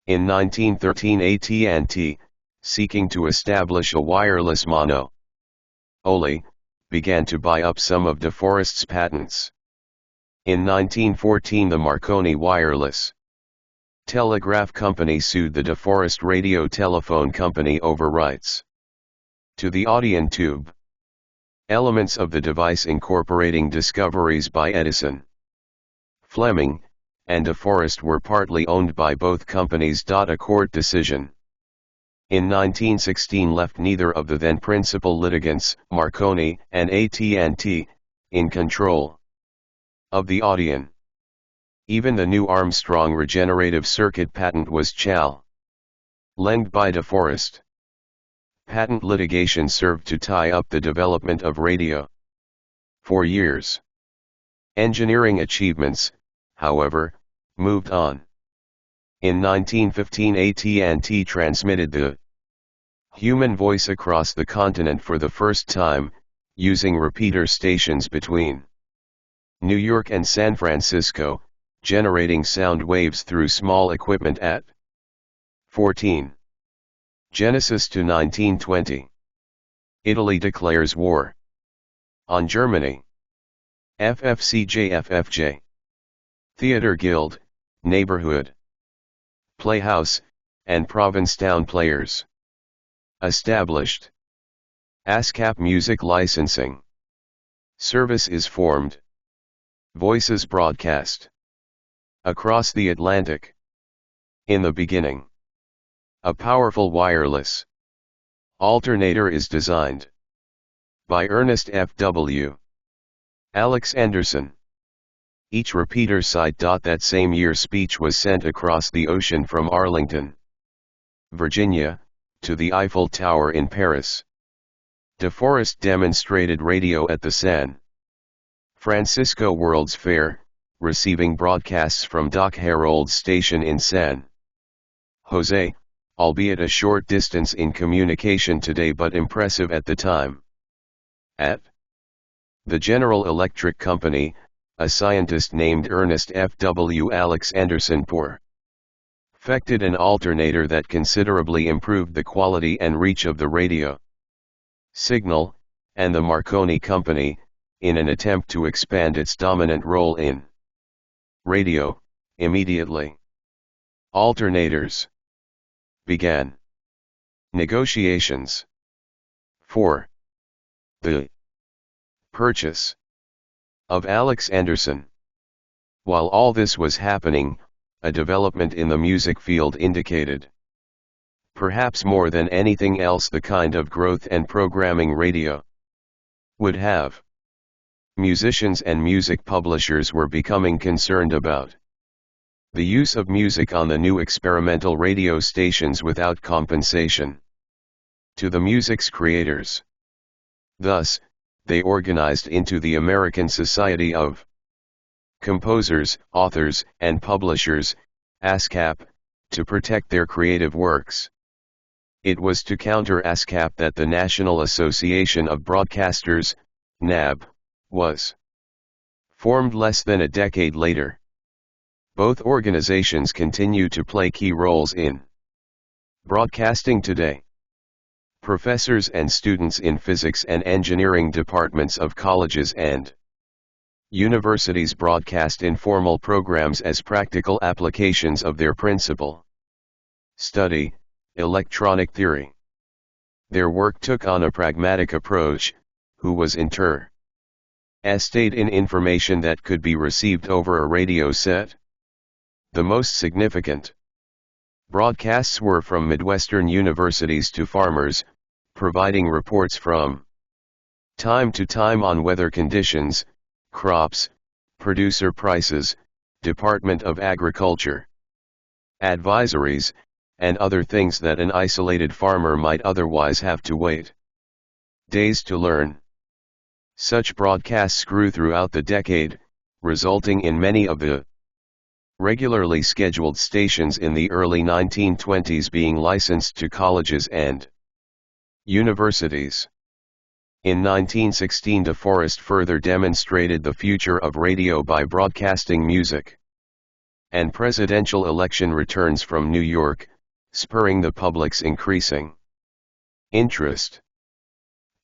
[SPEAKER 1] In 1913 AT&T, seeking to establish a wireless monopoly, began to buy up some of De Forest's patents. In 1914 the Marconi Wireless Telegraph Company sued the De Forest Radio Telephone Company over rights to the audion tube. Elements of the device incorporating discoveries by Edison, Fleming, and De Forest were partly owned by both companies. A court decision in 1916 left neither of the then principal litigants, Marconi and AT&T, in control of the audion. Even the new Armstrong regenerative circuit patent was challenged by De Forest. Patent litigation served to tie up the development of radio for years. Engineering achievements, however, moved on. In 1915 AT&T transmitted the human voice across the continent for the first time, using repeater stations between New York and San Francisco, generating sound waves through small equipment at 14. Genesis to 1920. Italy declares war on Germany. FFCJ. Theatre Guild, Neighborhood Playhouse, and Provincetown Players established. ASCAP Music Licensing Service is formed. Voices broadcast across the Atlantic. In the beginning, a powerful wireless alternator is designed by Ernest F.W. Alex Anderson. Each repeater site. That same year speech was sent across the ocean from Arlington, Virginia, to the Eiffel Tower in Paris. De Forest demonstrated radio at the San Francisco World's Fair, receiving broadcasts from Doc Harold's station in San Jose, albeit a short distance in communication today but impressive at the time. At the General Electric Company, a scientist named Ernest F.W. Alex Anderson perfected an alternator that considerably improved the quality and reach of the radio signal, and the Marconi Company, in an attempt to expand its dominant role in radio, immediately alternators began negotiations for the purchase of Alex Anderson. While all this was happening, a development in the music field indicated, perhaps more than anything else, the kind of growth and programming radio would have. Musicians and music publishers were becoming concerned about the use of music on the new experimental radio stations without compensation to the music's creators. Thus, they organized into the American Society of Composers, Authors, and Publishers, ASCAP, to protect their creative works. It was to counter ASCAP that the National Association of Broadcasters, NAB, was formed less than a decade later. Both organizations continue to play key roles in broadcasting today. Professors and students in physics and engineering departments of colleges and universities broadcast informal programs as practical applications of their principal study, electronic theory. Their work took on a pragmatic approach, who was interested in information that could be received over a radio set. The most significant Broadcasts were from Midwestern universities to farmers, providing reports from time to time on weather conditions, crops, producer prices, Department of Agriculture advisories, and other things that an isolated farmer might otherwise have to wait days to learn. Such broadcasts grew throughout the decade, resulting in many of the regularly scheduled stations in the early 1920s being licensed to colleges and universities. In 1916, DeForest further demonstrated the future of radio by broadcasting music and presidential election returns from New York, spurring the public's increasing interest.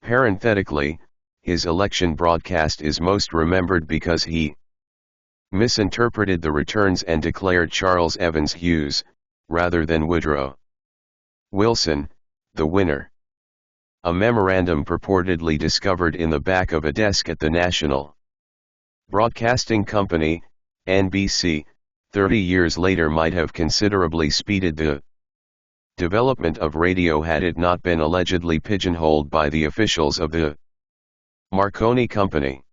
[SPEAKER 1] Parenthetically, his election broadcast is most remembered because he misinterpreted the returns and declared Charles Evans Hughes, rather than Woodrow Wilson, the winner. A memorandum purportedly discovered in the back of a desk at the National Broadcasting Company, NBC, 30 years later might have considerably speeded the development of radio had it not been allegedly pigeonholed by the officials of the Marconi Company.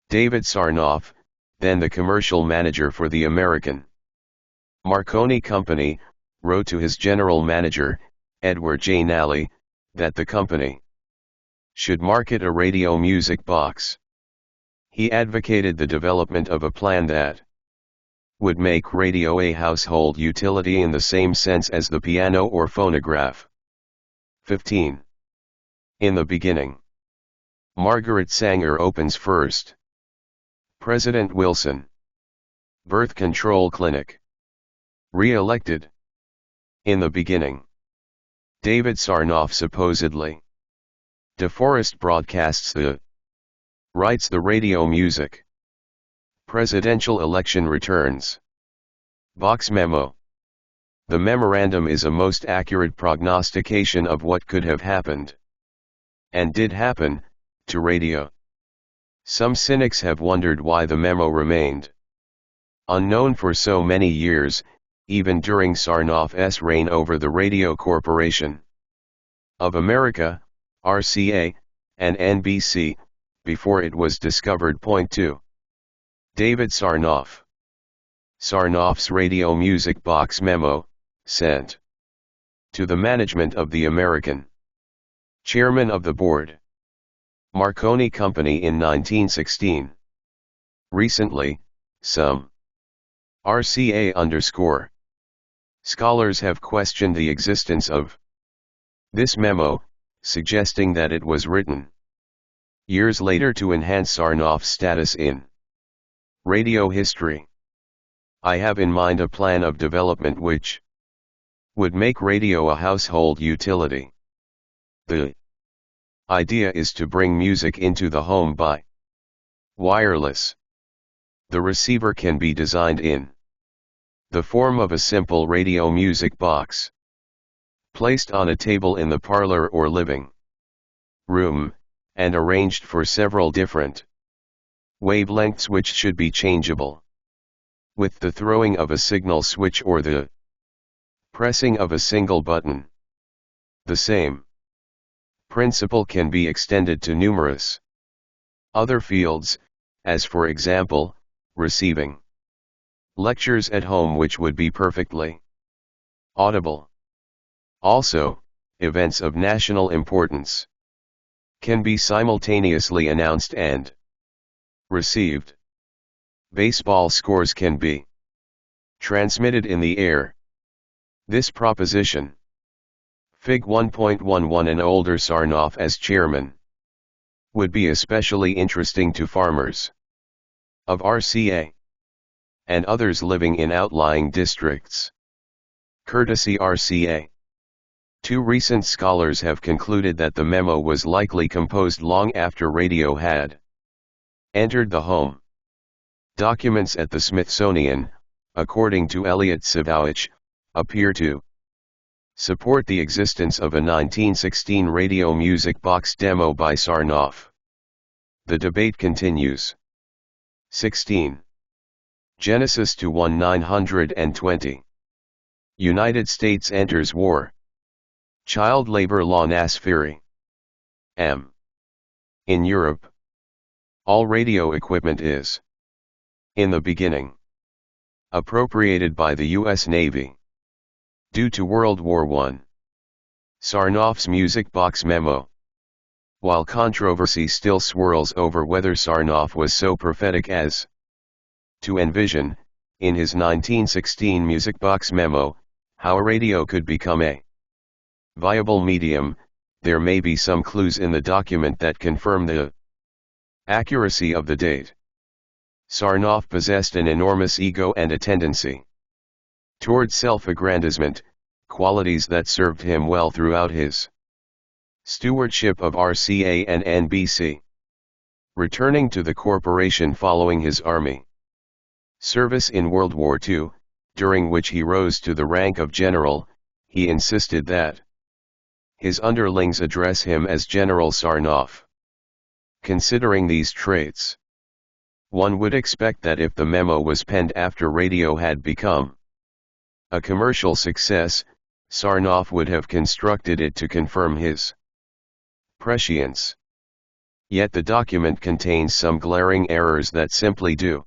[SPEAKER 1] David Sarnoff, then the commercial manager for the American Marconi Company, wrote to his general manager, Edward J. Nally, that the company should market a radio music box. He advocated the development of a plan that would make radio a household utility in the same sense as the piano or phonograph. 15. In the beginning. Margaret Sanger opens first. President Wilson. Birth Control Clinic. Re-elected. In the beginning. David Sarnoff supposedly. DeForest broadcasts the writes the radio music. Presidential election returns. Box memo. The memorandum is a most accurate prognostication of what could have happened, and did happen, to radio. Some cynics have wondered why the memo remained unknown for so many years, even during Sarnoff's reign over the Radio Corporation of America, RCA, and NBC, before it was discovered. Point 2. David Sarnoff. Sarnoff's radio music box memo, sent to the management of the American Chairman of the Board Marconi Company in 1916. Recently, some RCA_ scholars have questioned the existence of this memo, suggesting that it was written years later to enhance Sarnoff's status in radio history. I have in mind a plan of development which would make radio a household utility. The idea is to bring music into the home by wireless. The receiver can be designed in the form of a simple radio music box, placed on a table in the parlor or living room, and arranged for several different wavelengths which should be changeable with the throwing of a signal switch or the pressing of a single button. The same principle can be extended to numerous other fields, as for example, receiving lectures at home which would be perfectly audible. Also, events of national importance can be simultaneously announced and received. Baseball scores can be transmitted in the air. This proposition, Fig 1.11, and older Sarnoff as chairman, would be especially interesting to farmers of RCA and others living in outlying districts. Courtesy RCA. Two recent scholars have concluded that the memo was likely composed long after radio had entered the home. Documents at the Smithsonian, according to Elliot Savowich, appear to support the existence of a 1916 radio music box demo by Sarnoff. The debate continues. 16. Genesis to 1920. United States enters war. Child labor law Nasfiri. M. In Europe, all radio equipment is, in the beginning, appropriated by the U.S. Navy. Due to World War I. Sarnoff's music box memo. While controversy still swirls over whether Sarnoff was so prophetic as to envision, in his 1916 music box memo, how a radio could become a viable medium, there may be some clues in the document that confirm the accuracy of the date. Sarnoff possessed an enormous ego and a tendency toward self-aggrandizement, qualities that served him well throughout his stewardship of RCA and NBC. Returning to the corporation following his army service in World War II, during which he rose to the rank of general, he insisted that his underlings address him as General Sarnoff. Considering these traits, one would expect that if the memo was penned after radio had become a commercial success, Sarnoff would have constructed it to confirm his prescience. Yet the document contains some glaring errors that simply do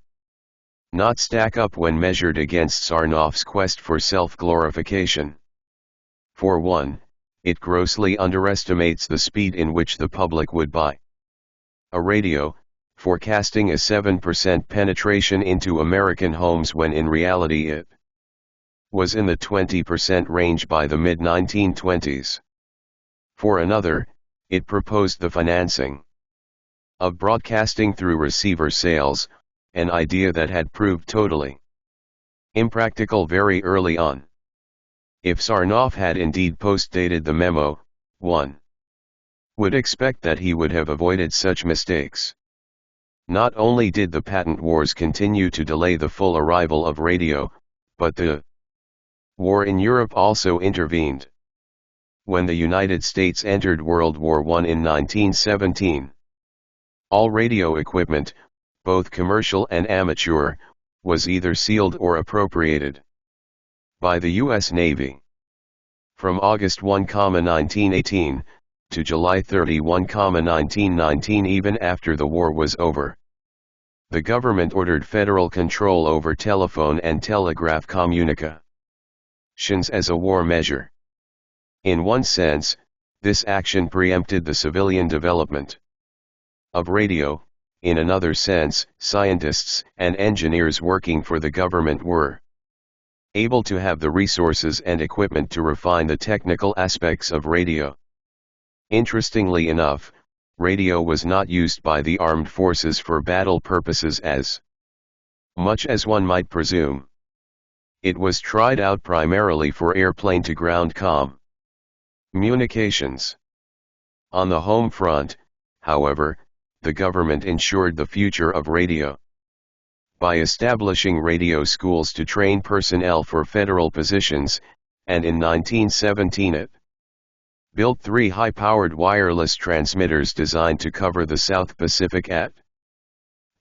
[SPEAKER 1] not stack up when measured against Sarnoff's quest for self-glorification. For one, it grossly underestimates the speed in which the public would buy a radio, forecasting a 7% penetration into American homes when in reality it was in the 20% range by the mid-1920s. For another, it proposed the financing of broadcasting through receiver sales, an idea that had proved totally impractical very early on. If Sarnoff had indeed post-dated the memo, one would expect that he would have avoided such mistakes. Not only did the patent wars continue to delay the full arrival of radio, but the war in Europe also intervened. When the United States entered World War I in 1917, all radio equipment, both commercial and amateur, was either sealed or appropriated by the U.S. Navy. From August 1, 1918, to July 31, 1919, even after the war was over, the government ordered federal control over telephone and telegraph communications as a war measure. In one sense, this action preempted the civilian development of radio. In another sense, scientists and engineers working for the government were able to have the resources and equipment to refine the technical aspects of radio. Interestingly enough, radio was not used by the armed forces for battle purposes as much as one might presume. It was tried out primarily for airplane-to-ground communications. On the home front, however, the government ensured the future of radio by establishing radio schools to train personnel for federal positions, and in 1917 it built 3 high-powered wireless transmitters designed to cover the South Pacific at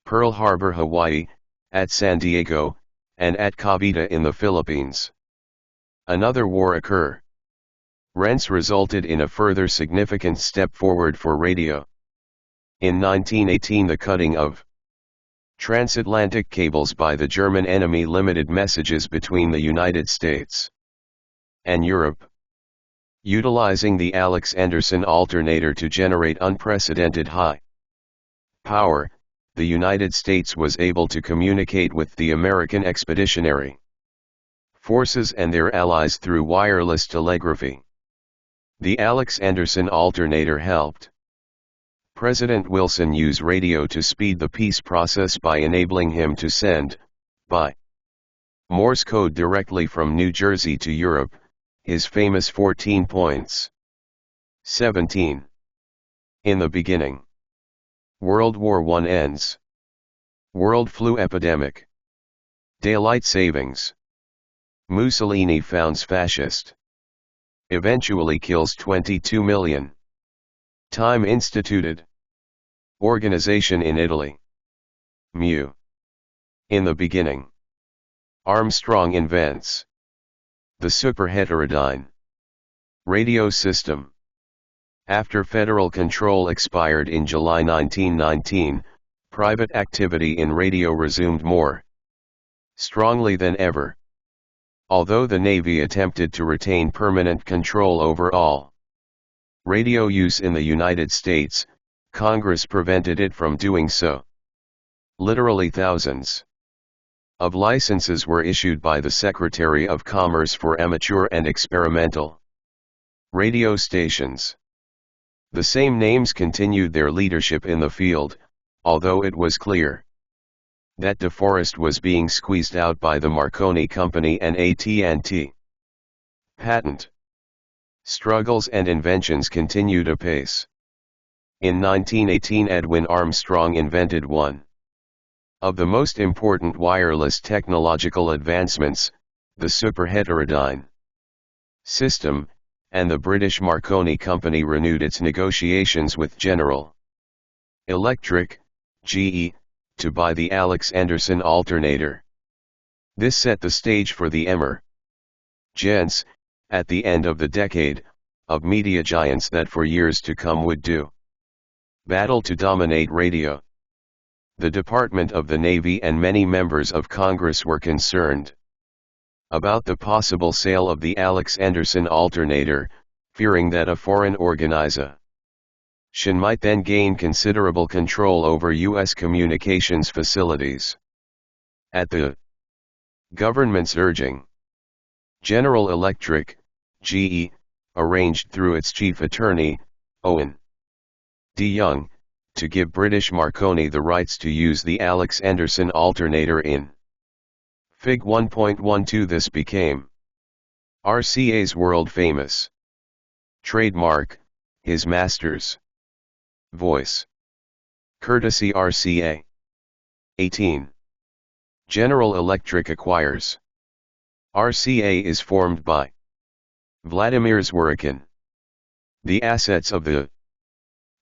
[SPEAKER 1] Pearl Harbor, Hawaii, at San Diego, and at Cavite in the Philippines. Another war occurrence resulted in a further significant step forward for radio. In 1918, the cutting of transatlantic cables by the German enemy limited messages between the United States and Europe. Utilizing the Alex Anderson alternator to generate unprecedented high power, the United States was able to communicate with the American Expeditionary Forces and their allies through wireless telegraphy. The Alex Anderson alternator helped President Wilson use radio to speed the peace process by enabling him to send, by Morse code directly from New Jersey to Europe, his famous 14 points. 17. In the beginning. World War I ends. World flu epidemic. Daylight savings. Mussolini founds fascist. Eventually kills 22 million. Time instituted. Organization in Italy. Mu. In the beginning. Armstrong invents The superheterodyne radio system. After federal control expired in July 1919, private activity in radio resumed more strongly than ever. Although the Navy attempted to retain permanent control over all radio use in the United States, Congress prevented it from doing so. Literally thousands of licenses were issued by the Secretary of Commerce for amateur and experimental radio stations. The same names continued their leadership in the field, although it was clear that DeForest was being squeezed out by the Marconi Company and AT&T. Patent struggles and inventions continued apace. In 1918, Edwin Armstrong invented one of the most important wireless technological advancements, the superheterodyne system, and the British Marconi Company renewed its negotiations with General Electric, GE, to buy the Alex Anderson alternator. This set the stage for the emergence, at the end of the decade, of media giants that for years to come would do battle to dominate radio. The Department of the Navy and many members of Congress were concerned about the possible sale of the Alex Anderson alternator, fearing that a foreign organization might then gain considerable control over U.S. communications facilities. At the government's urging, General Electric, GE, arranged through its chief attorney, Owen D. Young, to give British Marconi the rights to use the Alex Anderson alternator in Fig 1.12. This became RCA's world-famous trademark, his master's voice. Courtesy RCA. 18. General Electric acquires. RCA is formed by Vladimir Zworykin. The assets of the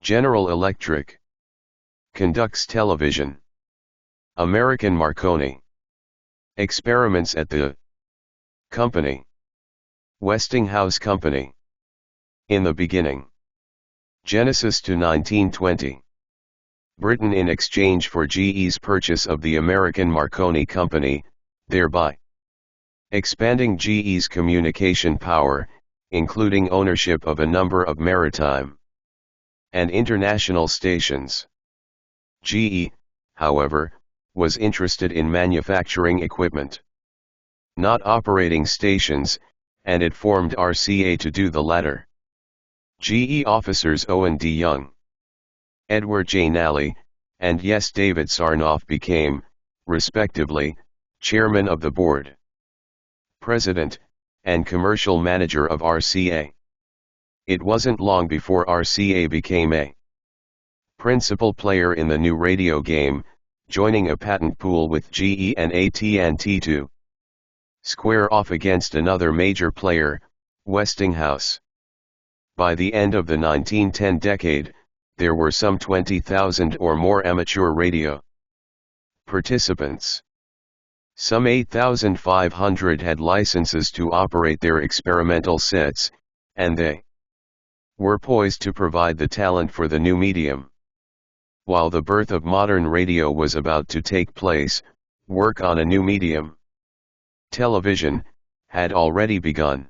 [SPEAKER 1] General Electric. Conducts television. American Marconi. Experiments at the company. Westinghouse Company. In the beginning. Genesis to 1920. Britain in exchange for GE's purchase of the American Marconi Company, thereby expanding GE's communication power, including ownership of a number of maritime and international stations. GE, however, was interested in manufacturing equipment, not operating stations, and it formed RCA to do the latter. GE officers Owen D. Young, Edward J. Nally, and yes David Sarnoff became, respectively, chairman of the board, president, and commercial manager of RCA. It wasn't long before RCA became a principal player in the new radio game, joining a patent pool with GE and AT&T to square off against another major player, Westinghouse. By the end of the 1910 decade, there were some 20,000 or more amateur radio participants. Some 8,500 had licenses to operate their experimental sets, and they were poised to provide the talent for the new medium. While the birth of modern radio was about to take place, work on a new medium, television, had already begun.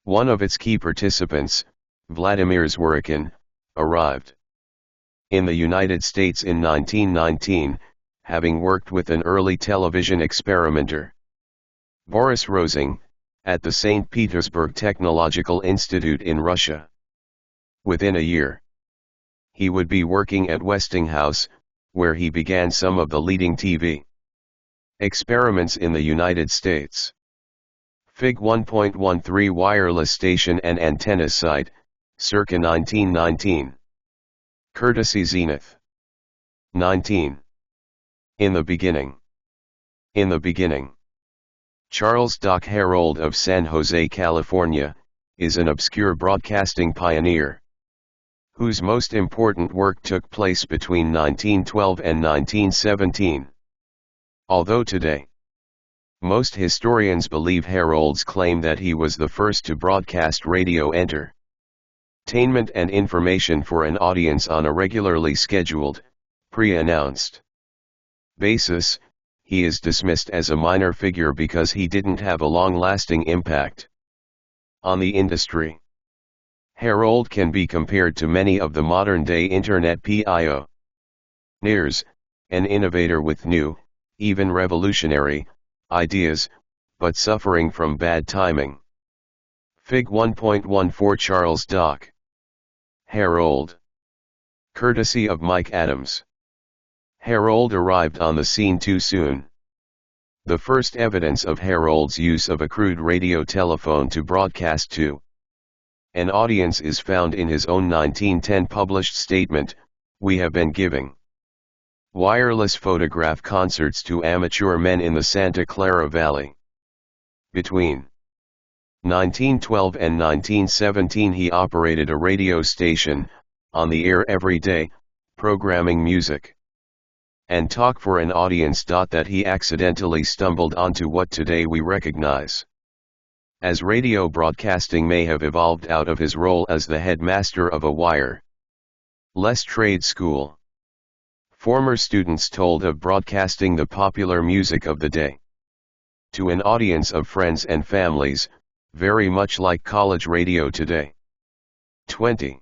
[SPEAKER 1] One of its key participants, Vladimir Zworykin, arrived in the United States in 1919, having worked with an early television experimenter, Boris Rosing, at the St. Petersburg Technological Institute in Russia. Within a year, he would be working at Westinghouse, where he began some of the leading TV experiments in the United States. Fig 1.13 Wireless Station and Antenna Site, circa 1919. Courtesy Zenith. 19. In the beginning. In the beginning. Charles Doc Harold of San Jose, California, is an obscure broadcasting pioneer, whose most important work took place between 1912 and 1917. Although today, Most historians believe Harold's claim that he was the first to broadcast radio entertainment and information for an audience on a regularly scheduled, pre-announced basis. He is dismissed as a minor figure because he didn't have a long-lasting impact on the industry. Harold can be compared to many of the modern-day internet pioneers, an innovator with new, even revolutionary, ideas, but suffering from bad timing. Fig 1.14 Charles Dock. Harold. Courtesy of Mike Adams. Harold arrived on the scene too soon. The first evidence of Harold's use of a crude radio telephone to broadcast to an audience is found in his own 1910 published statement, "We have been giving wireless photograph concerts to amateur men in the Santa Clara Valley." Between 1912 and 1917 he operated a radio station, on the air every day, programming music and talk for an audience. That he accidentally stumbled onto what today we recognize as radio broadcasting may have evolved out of his role as the headmaster of a wireless trade school. Former students told of broadcasting the popular music of the day to an audience of friends and families, very much like college radio today. 20.